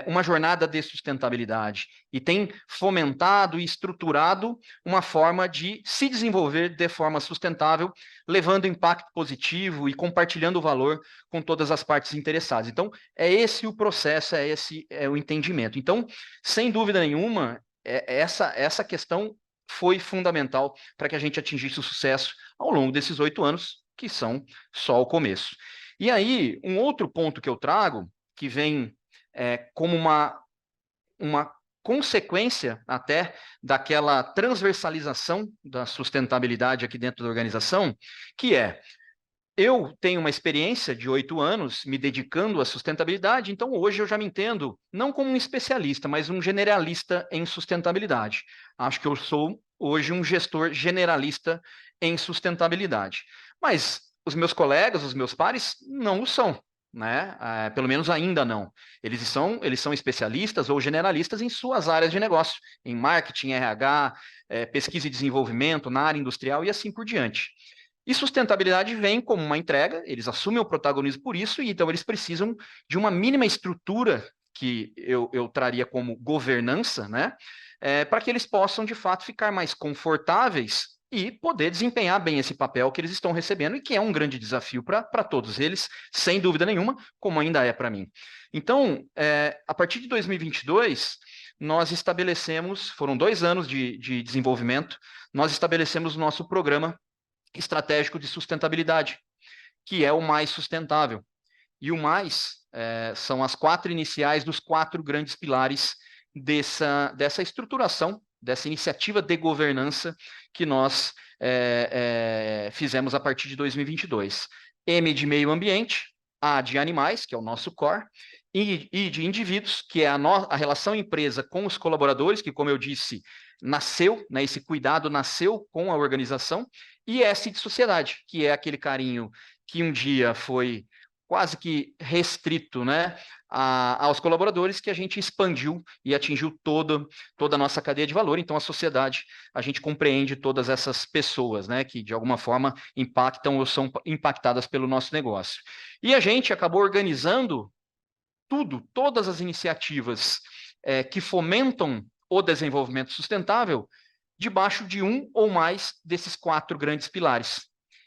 [SPEAKER 3] uma jornada de sustentabilidade e tem fomentado e estruturado uma forma de se desenvolver de forma sustentável, levando impacto positivo e compartilhando o valor com todas as partes interessadas. Então, é esse o processo, esse o entendimento. Então, sem dúvida nenhuma, essa questão foi fundamental para que a gente atingisse o sucesso ao longo desses 8 anos, que são só o começo. E aí, um outro ponto que eu trago, que vem como uma consequência até daquela transversalização da sustentabilidade aqui dentro da organização, que eu tenho uma experiência de 8 anos me dedicando à sustentabilidade, então hoje eu já me entendo não como um especialista, mas um generalista em sustentabilidade. Acho que eu sou hoje um gestor generalista em sustentabilidade. Mas os meus colegas, os meus pares, não o são. Né? Pelo menos ainda não. Eles são especialistas ou generalistas em suas áreas de negócio, em marketing, RH, pesquisa e desenvolvimento, na área industrial e assim por diante. E sustentabilidade vem como uma entrega, eles assumem o protagonismo por isso, e então eles precisam de uma mínima estrutura que eu traria como governança, né? Para que eles possam, de fato, ficar mais confortáveis e poder desempenhar bem esse papel que eles estão recebendo e que é um grande desafio para todos eles, sem dúvida nenhuma, como ainda é para mim. Então, a partir de 2022, nós estabelecemos, foram 2 anos de desenvolvimento, nós estabelecemos o nosso programa estratégico de sustentabilidade, que é o Mais Sustentável. E o Mais são as 4 iniciais dos 4 grandes pilares dessa estruturação, dessa iniciativa de governança que nós fizemos a partir de 2022. M de meio ambiente, A de animais, que é o nosso core, I de indivíduos, que é a relação empresa com os colaboradores, que, como eu disse, nasceu, né, esse cuidado nasceu com a organização, e S de sociedade, que é aquele carinho que um dia foi quase que restrito, né, aos colaboradores, que a gente expandiu e atingiu toda a nossa cadeia de valor. Então, a sociedade, a gente compreende todas essas pessoas, né, que de alguma forma impactam ou são impactadas pelo nosso negócio. E a gente acabou organizando todas as iniciativas que fomentam o desenvolvimento sustentável debaixo de um ou mais desses 4 grandes pilares.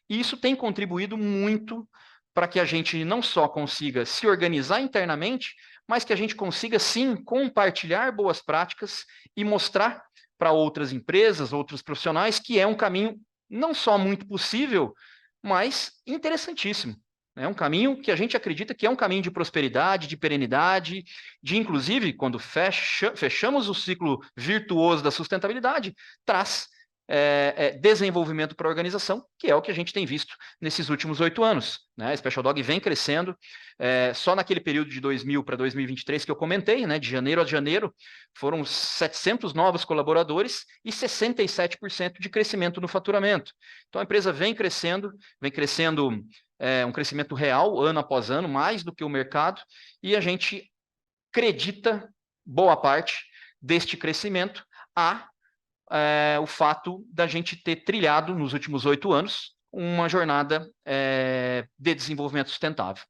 [SPEAKER 3] E isso tem contribuído muito para que a gente não só consiga se organizar internamente, mas que a gente consiga, sim, compartilhar boas práticas e mostrar para outras empresas, outros profissionais, que é um caminho não só muito possível, mas interessantíssimo. É um caminho que a gente acredita que é um caminho de prosperidade, de perenidade, de, inclusive, quando fechamos o ciclo virtuoso da sustentabilidade, traz desenvolvimento para a organização, que é o que a gente tem visto nesses últimos 8 anos. Né? A Special Dog vem crescendo, só naquele período de 2000 para 2023 que eu comentei, né? De janeiro a janeiro, foram 700 novos colaboradores e 67% de crescimento no faturamento. Então, a empresa vem crescendo um crescimento real, ano após ano, mais do que o mercado, e a gente acredita, boa parte deste crescimento, o fato da gente ter trilhado, nos últimos 8 anos, uma jornada de desenvolvimento sustentável.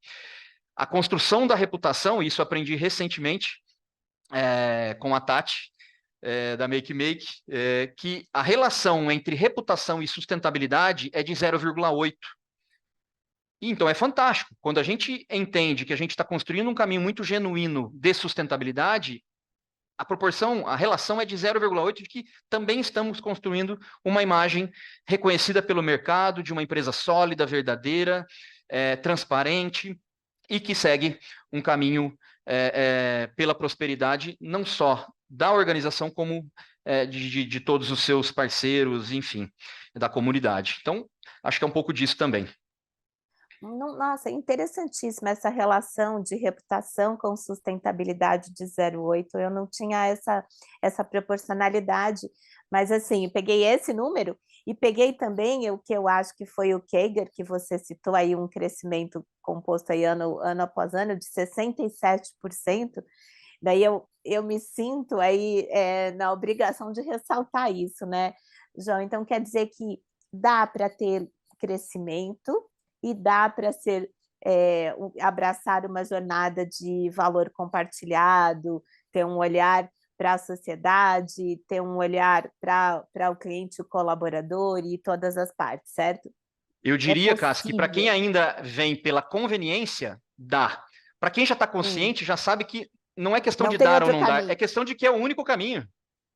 [SPEAKER 3] A construção da reputação, isso aprendi recentemente, com a Tati, da Make Make, que a relação entre reputação e sustentabilidade é de 0,8. Então é fantástico. Quando a gente entende que a gente está construindo um caminho muito genuíno de sustentabilidade, a proporção, a relação é de 0,8, de que também estamos construindo uma imagem reconhecida pelo mercado, de uma empresa sólida, verdadeira, transparente, e que segue um caminho pela prosperidade, não só da organização, como de todos os seus parceiros, enfim, da comunidade. Então, acho que é um pouco disso também.
[SPEAKER 2] Nossa, interessantíssima essa relação de reputação com sustentabilidade de 0,8. Eu não tinha essa proporcionalidade, mas assim, eu peguei esse número e peguei também o que eu acho que foi o Kager, que você citou aí, um crescimento composto aí ano após ano de 67%. Daí eu me sinto aí na obrigação de ressaltar isso, né, João? Então quer dizer que dá para ter crescimento e dá para abraçar uma jornada de valor compartilhado, ter um olhar para a sociedade, ter um olhar para o cliente, o colaborador e todas as partes, certo?
[SPEAKER 3] Eu diria, Cássio, que para quem
[SPEAKER 2] possível.
[SPEAKER 3] ainda vem pela conveniência, dá. Para quem já está consciente, já sabe que não é questão
[SPEAKER 2] Não
[SPEAKER 3] de
[SPEAKER 2] tem
[SPEAKER 3] dar ou
[SPEAKER 2] outro
[SPEAKER 3] não dar,
[SPEAKER 2] caminho.
[SPEAKER 3] é questão de que é o único caminho.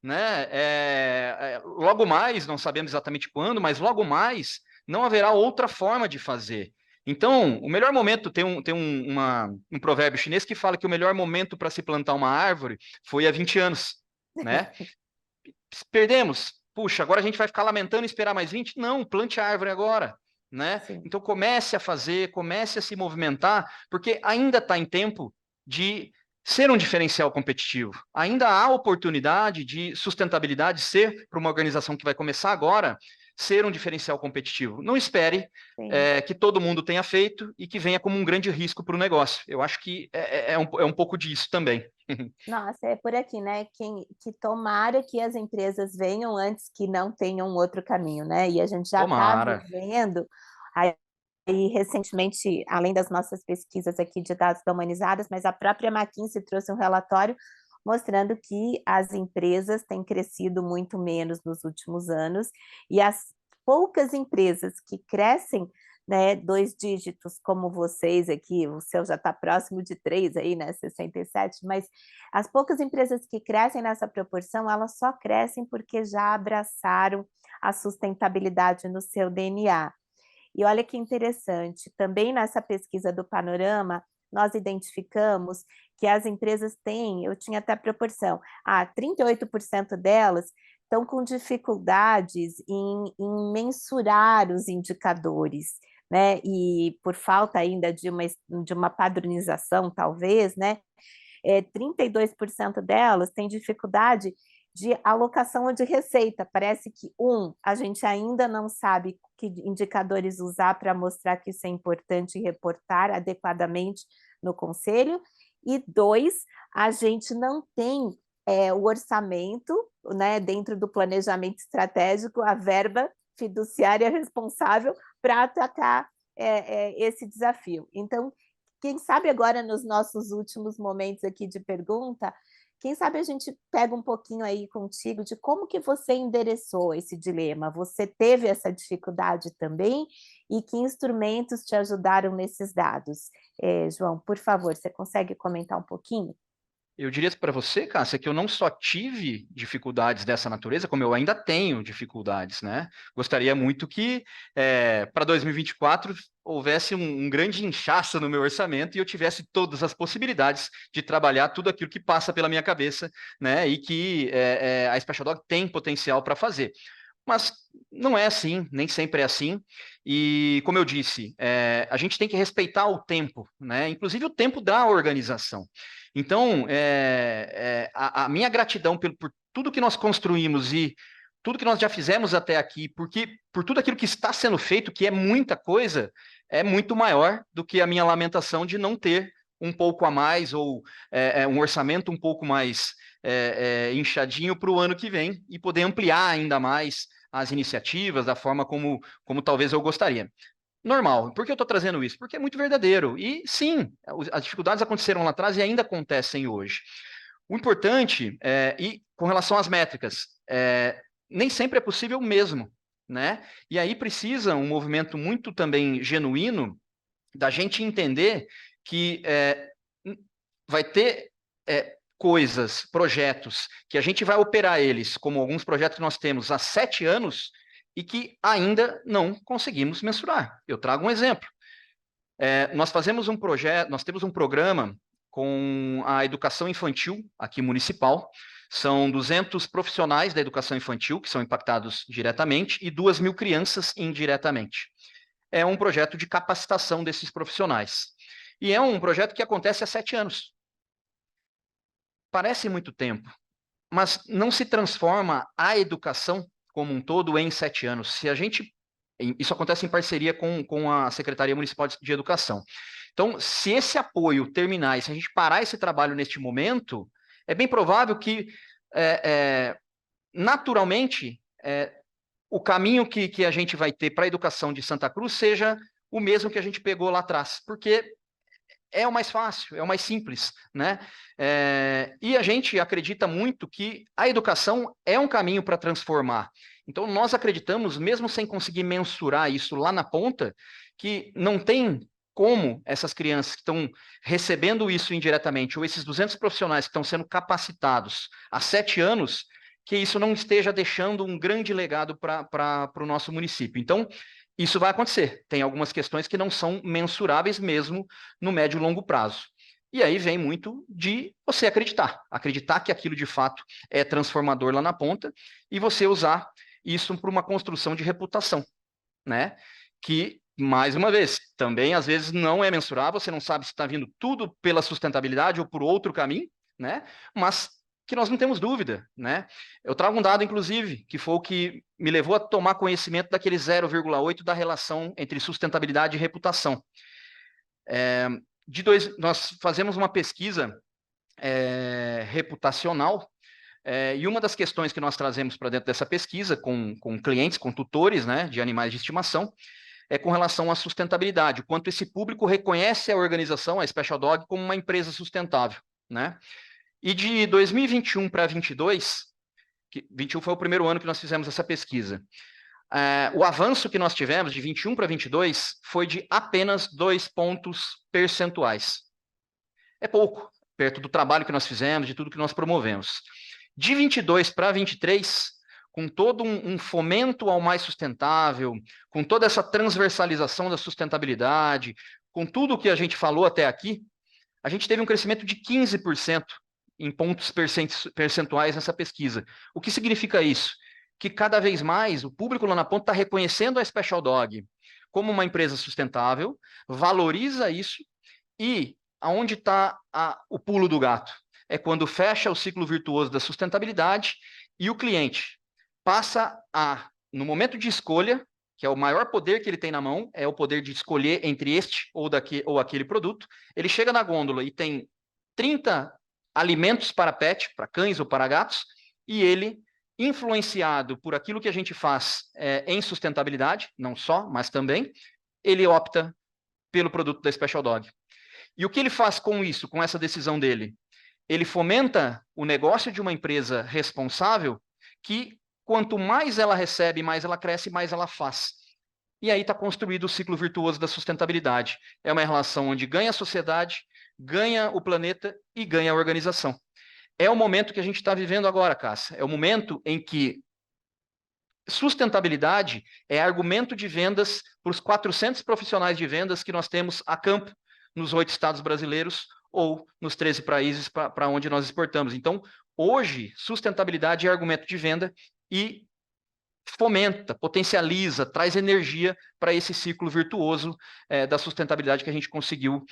[SPEAKER 3] Né? Logo mais, não sabemos exatamente quando, mas logo mais não haverá outra forma de fazer. Então, o melhor momento, tem um provérbio chinês que fala que o melhor momento para se plantar uma árvore foi há 20 anos. Né? Perdemos. Puxa, agora a gente vai ficar lamentando e esperar mais 20? Não, plante a árvore agora. Né? Então comece a fazer, comece a se movimentar, porque ainda está em tempo de ser um diferencial competitivo. Ainda há oportunidade de sustentabilidade ser, para uma organização que vai começar agora, ser um diferencial competitivo. Não espere que todo mundo tenha feito e que venha como um grande risco para o negócio. Eu acho que é um pouco disso também.
[SPEAKER 2] Nossa, é por aqui, né? Que tomara que as empresas venham antes que não tenham outro caminho, né? E a gente já está vivendo aí recentemente, além das nossas pesquisas aqui de dados da Humanizadas, mas a própria McKinsey trouxe um relatório mostrando que as empresas têm crescido muito menos nos últimos anos e as poucas empresas que crescem, né, 2 dígitos como vocês aqui, o seu já está próximo de 3 aí, né, 67, mas as poucas empresas que crescem nessa proporção, elas só crescem porque já abraçaram a sustentabilidade no seu DNA. E olha que interessante, também nessa pesquisa do Panorama, nós identificamos que as empresas têm, eu tinha até a proporção, 38% delas estão com dificuldades em mensurar os indicadores, né? E por falta ainda de uma padronização, talvez, né? 32% delas têm dificuldade de alocação ou de receita. Parece que, a gente ainda não sabe que indicadores usar para mostrar que isso é importante e reportar adequadamente no conselho, e 2, a gente não tem o orçamento, né, dentro do planejamento estratégico, a verba fiduciária responsável para atacar esse desafio. Então, quem sabe agora, nos nossos últimos momentos aqui de pergunta, quem sabe a gente pega um pouquinho aí contigo de como que você endereçou esse dilema. Você teve essa dificuldade também? E que instrumentos te ajudaram nesses dados? João, por favor, você consegue comentar um pouquinho?
[SPEAKER 3] Eu diria para você, Cássia, que eu não só tive dificuldades dessa natureza, como eu ainda tenho dificuldades, né? Gostaria muito que para 2024 houvesse um grande inchaço no meu orçamento e eu tivesse todas as possibilidades de trabalhar tudo aquilo que passa pela minha cabeça, né? E que a Special Dog tem potencial para fazer. Mas não é assim, nem sempre é assim. E, como eu disse, a gente tem que respeitar o tempo, né? Inclusive o tempo da organização. Então, a minha gratidão por tudo que nós construímos e tudo que nós já fizemos até aqui, porque por tudo aquilo que está sendo feito, que é muita coisa, é muito maior do que a minha lamentação de não ter um pouco a mais ou um orçamento um pouco mais inchadinho para o ano que vem e poder ampliar ainda mais as iniciativas da forma como talvez eu gostaria. Normal. Por que eu estou trazendo isso? Porque é muito verdadeiro. E sim, as dificuldades aconteceram lá atrás e ainda acontecem hoje. O importante, e com relação às métricas, nem sempre é possível mesmo, né? E aí precisa um movimento muito também genuíno da gente entender que vai ter coisas, projetos, que a gente vai operar eles, como alguns projetos que nós temos há 7 anos, e que ainda não conseguimos mensurar. Eu trago um exemplo. Nós fazemos um projeto, nós temos um programa com a educação infantil aqui municipal. São 200 profissionais da educação infantil que são impactados diretamente e 2.000 crianças indiretamente. É um projeto de capacitação desses profissionais. E é um projeto que acontece há 7 anos. Parece muito tempo, mas não se transforma a educação como um todo em 7 anos. Se a gente... Isso acontece em parceria com a Secretaria Municipal de Educação. Então, se esse apoio terminar e se a gente parar esse trabalho neste momento, é bem provável que, naturalmente, o caminho que a gente vai ter para a educação de Santa Cruz seja o mesmo que a gente pegou lá atrás, porque é o mais fácil, é o mais simples, né? E a gente acredita muito que a educação é um caminho para transformar. Então, nós acreditamos, mesmo sem conseguir mensurar isso lá na ponta, que não tem como essas crianças que estão recebendo isso indiretamente, ou esses 200 profissionais que estão sendo capacitados há 7 anos, que isso não esteja deixando um grande legado para o nosso município. Então, isso vai acontecer. Tem algumas questões que não são mensuráveis mesmo no médio e longo prazo. E aí vem muito de você acreditar que aquilo de fato é transformador lá na ponta e você usar isso para uma construção de reputação, né? Que, mais uma vez, também às vezes não é mensurável, você não sabe se está vindo tudo pela sustentabilidade ou por outro caminho, né? Mas que nós não temos dúvida, né? Eu trago um dado, inclusive, que foi o que me levou a tomar conhecimento daquele 0,8 da relação entre sustentabilidade e reputação. Nós fazemos uma pesquisa reputacional, e uma das questões que nós trazemos para dentro dessa pesquisa com clientes, com tutores, né, de animais de estimação, é com relação à sustentabilidade, o quanto esse público reconhece a organização, a Special Dog, como uma empresa sustentável, né? E de 2021 para 2022, 21 foi o primeiro ano que nós fizemos essa pesquisa, o avanço que nós tivemos de 21 para 22 foi de apenas 2 pontos percentuais. É pouco, perto do trabalho que nós fizemos, de tudo que nós promovemos. De 22 para 23, com todo um fomento ao mais sustentável, com toda essa transversalização da sustentabilidade, com tudo o que a gente falou até aqui, a gente teve um crescimento de 15% em pontos percentuais nessa pesquisa. O que significa isso? Que cada vez mais o público lá na ponta está reconhecendo a Special Dog como uma empresa sustentável, valoriza isso, e aonde está o pulo do gato? É quando fecha o ciclo virtuoso da sustentabilidade e o cliente passa no momento de escolha, que é o maior poder que ele tem na mão, é o poder de escolher entre este ou aquele produto, ele chega na gôndola e tem 30 alimentos para pet, para cães ou para gatos, e ele, influenciado por aquilo que a gente faz em sustentabilidade, não só, mas também, ele opta pelo produto da Special Dog. E o que ele faz com isso, com essa decisão dele? Ele fomenta o negócio de uma empresa responsável que, quanto mais ela recebe, mais ela cresce, mais ela faz. E aí está construído o ciclo virtuoso da sustentabilidade. É uma relação onde ganha a sociedade, ganha o planeta e ganha a organização. É o momento que a gente está vivendo agora, Cássia. É o momento em que sustentabilidade é argumento de vendas para os 400 profissionais de vendas que nós temos a campo nos 8 estados brasileiros ou nos 13 países para onde nós exportamos. Então, hoje, sustentabilidade é argumento de venda e fomenta, potencializa, traz energia para esse ciclo virtuoso da sustentabilidade que a gente conseguiu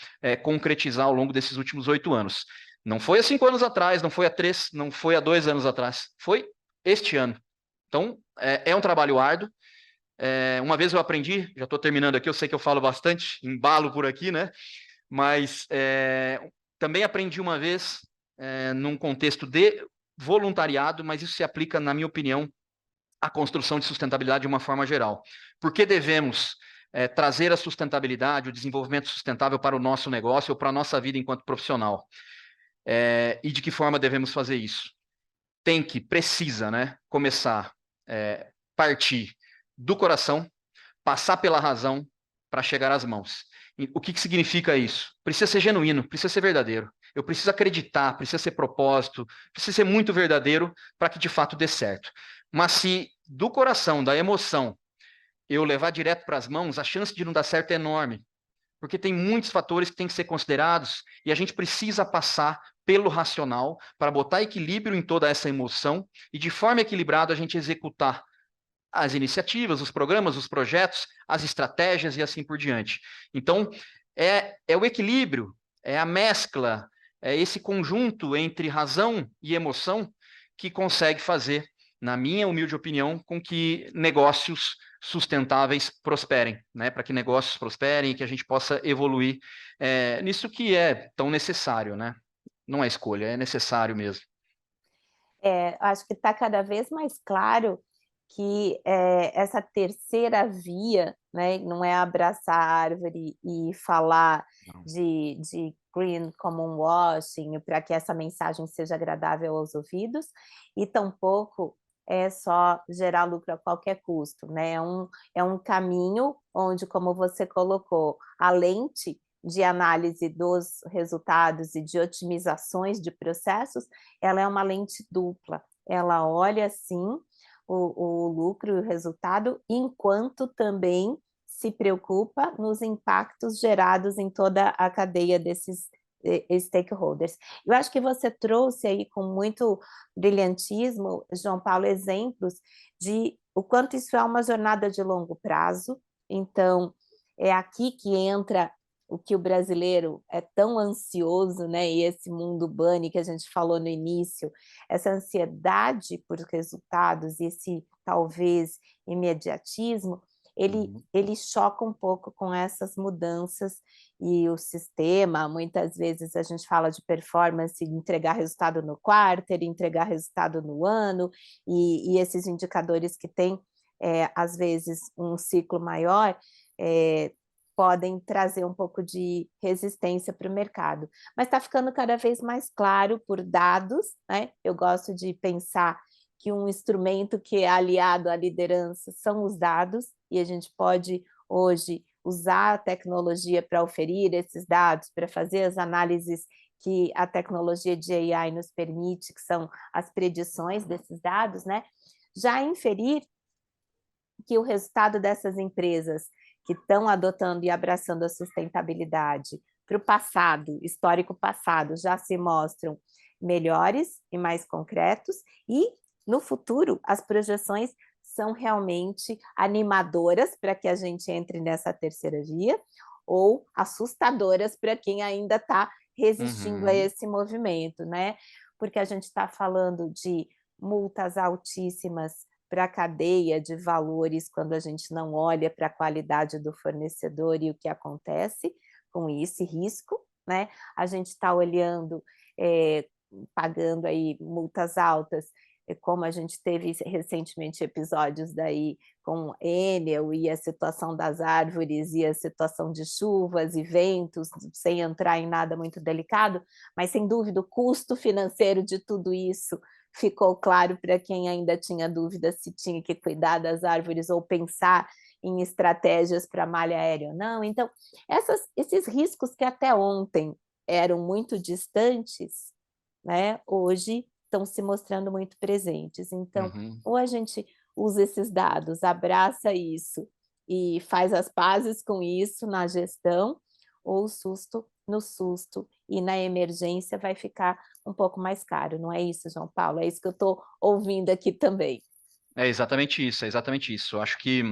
[SPEAKER 3] concretizar ao longo desses últimos 8 anos. Não foi há 5 anos atrás, não foi há 3, não foi há 2 anos atrás, foi este ano. Então, é um trabalho árduo. Uma vez eu aprendi, já estou terminando aqui, eu sei que eu falo bastante, embalo por aqui, né? Mas também aprendi uma vez, num contexto de voluntariado, mas isso se aplica, na minha opinião, à construção de sustentabilidade de uma forma geral. Por que devemos trazer a sustentabilidade, o desenvolvimento sustentável para o nosso negócio ou para a nossa vida enquanto profissional? E de que forma devemos fazer isso? Precisa, né, começar, partir do coração, passar pela razão para chegar às mãos. E o que significa isso? Precisa ser genuíno, precisa ser verdadeiro. Eu preciso acreditar, precisa ser propósito, precisa ser muito verdadeiro para que de fato dê certo. Mas se do coração, da emoção, eu levar direto para as mãos, a chance de não dar certo é enorme. Porque tem muitos fatores que têm que ser considerados e a gente precisa passar pelo racional para botar equilíbrio em toda essa emoção e de forma equilibrada a gente executar as iniciativas, os programas, os projetos, as estratégias e assim por diante. Então, é o equilíbrio, é a mescla, é esse conjunto entre razão e emoção que consegue fazer, na minha humilde opinião, com que negócios sustentáveis prosperem, né? Para que negócios prosperem e que a gente possa evoluir nisso que é tão necessário, né? Não é escolha, é necessário mesmo.
[SPEAKER 2] Acho que está cada vez mais claro que essa terceira via, né, não é abraçar a árvore e falar de green commonwashing para que essa mensagem seja agradável aos ouvidos, e tampouco é só gerar lucro a qualquer custo, né? É um caminho onde, como você colocou, a lente de análise dos resultados e de otimizações de processos, ela é uma lente dupla. Ela olha, sim, o lucro e o resultado, enquanto também se preocupa nos impactos gerados em toda a cadeia desses stakeholders. Eu acho que você trouxe aí com muito brilhantismo, João Paulo, exemplos de o quanto isso é uma jornada de longo prazo. Então, é aqui que entra o que o brasileiro é tão ansioso, né? E esse mundo bunny que a gente falou no início, essa ansiedade por resultados e esse, talvez, imediatismo, ele choca um pouco com essas mudanças e o sistema, muitas vezes a gente fala de performance, entregar resultado no quarter, entregar resultado no ano, e esses indicadores que têm, às vezes, um ciclo maior, podem trazer um pouco de resistência para o mercado. Mas está ficando cada vez mais claro por dados, né? Eu gosto de pensar que um instrumento que é aliado à liderança são os dados, e a gente pode hoje usar a tecnologia para oferir esses dados, para fazer as análises que a tecnologia de AI nos permite, que são as predições desses dados, né? Já inferir que o resultado dessas empresas que estão adotando e abraçando a sustentabilidade para o passado, histórico passado, já se mostram melhores e mais concretos, e no futuro as projeções são realmente animadoras para que a gente entre nessa terceira via, ou assustadoras para quem ainda está resistindo a esse movimento, né? Porque a gente está falando de multas altíssimas para a cadeia de valores quando a gente não olha para a qualidade do fornecedor e o que acontece com esse risco, né? A gente está olhando, pagando aí multas altas, como a gente teve recentemente episódios daí com Enel e a situação das árvores e a situação de chuvas e ventos, sem entrar em nada muito delicado, mas sem dúvida o custo financeiro de tudo isso ficou claro para quem ainda tinha dúvida se tinha que cuidar das árvores ou pensar em estratégias para malha aérea ou não. Então, esses riscos que até ontem eram muito distantes, né, hoje estão se mostrando muito presentes. Então, ou a gente usa esses dados, abraça isso e faz as pazes com isso na gestão, ou o susto no susto e na emergência vai ficar um pouco mais caro, não é isso, João Paulo? É isso que eu estou ouvindo aqui também.
[SPEAKER 3] É exatamente isso, é exatamente isso. Eu acho que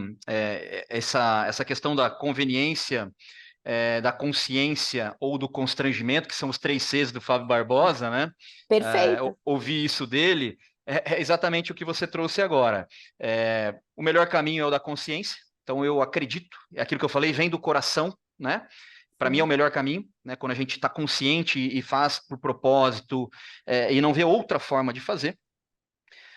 [SPEAKER 3] essa questão da conveniência, da consciência ou do constrangimento, que são os 3 Cs do Fábio Barbosa, né?
[SPEAKER 2] Perfeito.
[SPEAKER 3] Ouvir isso dele é exatamente o que você trouxe agora. O melhor caminho é o da consciência, então eu acredito, é aquilo que eu falei, vem do coração, né? Para mim é o melhor caminho, né? Quando a gente está consciente e faz por propósito e não vê outra forma de fazer.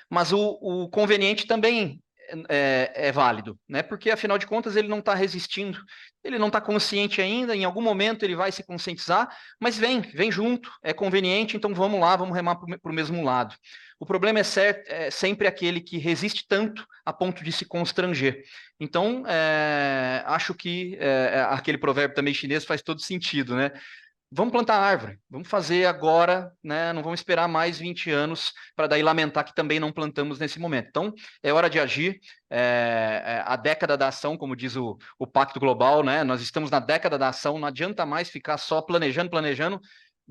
[SPEAKER 3] Mas o conveniente também é válido, né? Porque, afinal de contas, ele não está resistindo, ele não está consciente ainda, em algum momento ele vai se conscientizar, mas vem junto, é conveniente, então vamos lá, vamos remar para o mesmo lado. O problema é sempre aquele que resiste tanto a ponto de se constranger. Então, acho que aquele provérbio também chinês faz todo sentido, né? Vamos plantar árvore, vamos fazer agora, né? Não vamos esperar mais 20 anos para daí lamentar que também não plantamos nesse momento. Então, é hora de agir. A década da ação, como diz o Pacto Global, né? Nós estamos na década da ação, não adianta mais ficar só planejando.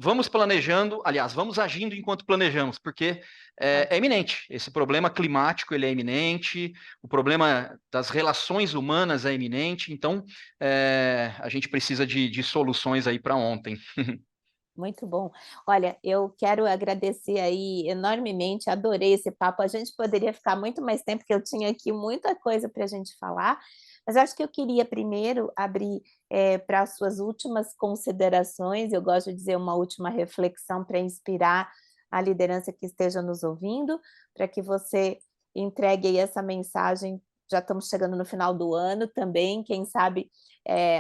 [SPEAKER 3] Vamos planejando, aliás, vamos agindo enquanto planejamos, porque é iminente. Esse problema climático ele é iminente, o problema das relações humanas é iminente, então a gente precisa de soluções aí para ontem.
[SPEAKER 2] Muito bom. Olha, eu quero agradecer aí enormemente, adorei esse papo. A gente poderia ficar muito mais tempo, porque eu tinha aqui muita coisa para a gente falar, mas acho que eu queria primeiro abrir para as suas últimas considerações, eu gosto de dizer uma última reflexão para inspirar a liderança que esteja nos ouvindo, para que você entregue aí essa mensagem. Já estamos chegando no final do ano também, quem sabe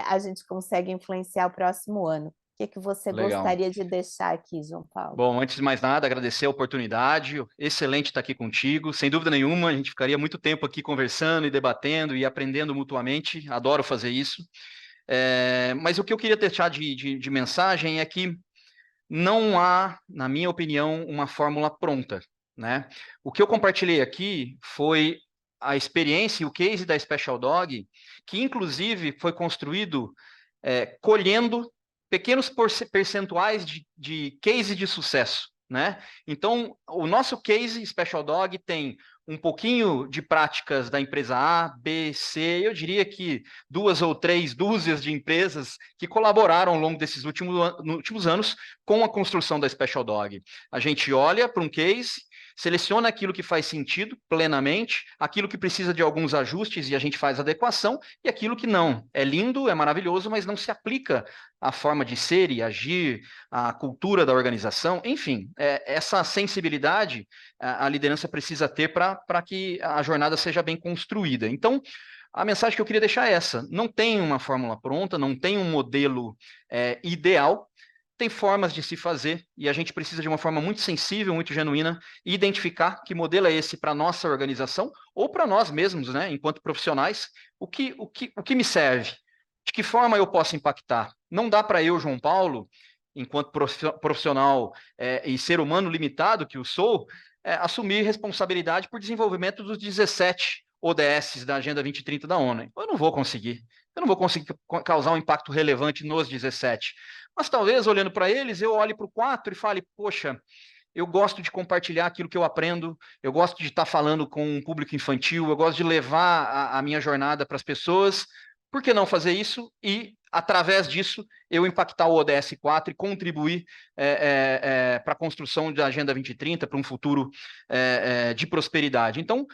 [SPEAKER 2] a gente consegue influenciar o próximo ano. O que você
[SPEAKER 3] Legal.
[SPEAKER 2] gostaria de deixar aqui, João Paulo?
[SPEAKER 3] Bom, antes de mais nada, agradecer a oportunidade, excelente estar aqui contigo, sem dúvida nenhuma, a gente ficaria muito tempo aqui conversando e debatendo e aprendendo mutuamente, adoro fazer isso, mas o que eu queria deixar de mensagem é que não há, na minha opinião, uma fórmula pronta, né? O que eu compartilhei aqui foi a experiência e o case da Special Dog, que inclusive foi construído colhendo pequenos percentuais de case de sucesso, né? Então, o nosso case Special Dog tem um pouquinho de práticas da empresa A, B, C, eu diria que 2 ou 3 dúzias de empresas que colaboraram ao longo desses últimos anos com a construção da Special Dog. A gente olha para um case, seleciona aquilo que faz sentido plenamente, aquilo que precisa de alguns ajustes e a gente faz adequação, e aquilo que não. É lindo, é maravilhoso, mas não se aplica à forma de ser e agir, à cultura da organização, enfim, essa sensibilidade a liderança precisa ter para que a jornada seja bem construída. Então, a mensagem que eu queria deixar é essa: não tem uma fórmula pronta, não tem um modelo ideal, tem formas de se fazer e a gente precisa de uma forma muito sensível, muito genuína, identificar que modelo é esse para a nossa organização ou para nós mesmos, né, enquanto profissionais, o que me serve, de que forma eu posso impactar. Não dá para eu, João Paulo, enquanto profissional e ser humano limitado que eu sou, assumir responsabilidade por desenvolvimento dos 17 ODS da Agenda 2030 da ONU. Eu não vou conseguir causar um impacto relevante nos 17. Mas talvez, olhando para eles, eu olhe para o 4 e fale, poxa, eu gosto de compartilhar aquilo que eu aprendo, eu gosto de estar falando com um público infantil, eu gosto de levar a minha jornada para as pessoas, por que não fazer isso? E, através disso, eu impactar o ODS 4 e contribuir para a construção da Agenda 2030, para um futuro de prosperidade. Então,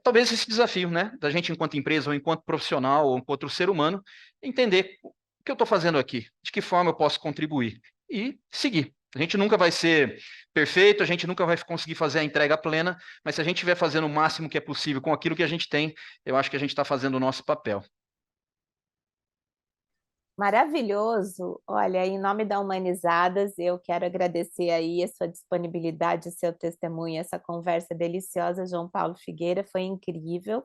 [SPEAKER 3] talvez esse desafio, né, da gente enquanto empresa, ou enquanto profissional, ou enquanto ser humano, entender o que eu estou fazendo aqui, de que forma eu posso contribuir e seguir. A gente nunca vai ser perfeito, a gente nunca vai conseguir fazer a entrega plena, mas se a gente estiver fazendo o máximo que é possível com aquilo que a gente tem, eu acho que a gente está fazendo o nosso papel.
[SPEAKER 2] Maravilhoso! Olha, em nome da Humanizadas, eu quero agradecer aí a sua disponibilidade, o seu testemunho, essa conversa deliciosa, João Paulo Figueira, foi incrível,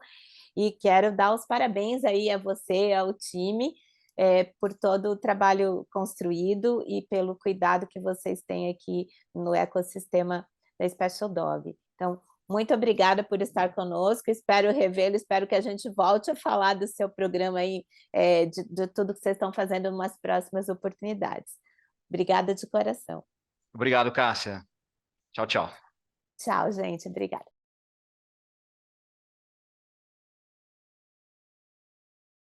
[SPEAKER 2] e quero dar os parabéns aí a você, ao time, por todo o trabalho construído e pelo cuidado que vocês têm aqui no ecossistema da Special Dog. Então, muito obrigada por estar conosco, espero revê-lo, espero que a gente volte a falar do seu programa aí, de tudo que vocês estão fazendo em umas próximas oportunidades. Obrigada de coração.
[SPEAKER 3] Obrigado, Cássia. Tchau, tchau.
[SPEAKER 2] Tchau, gente. Obrigada.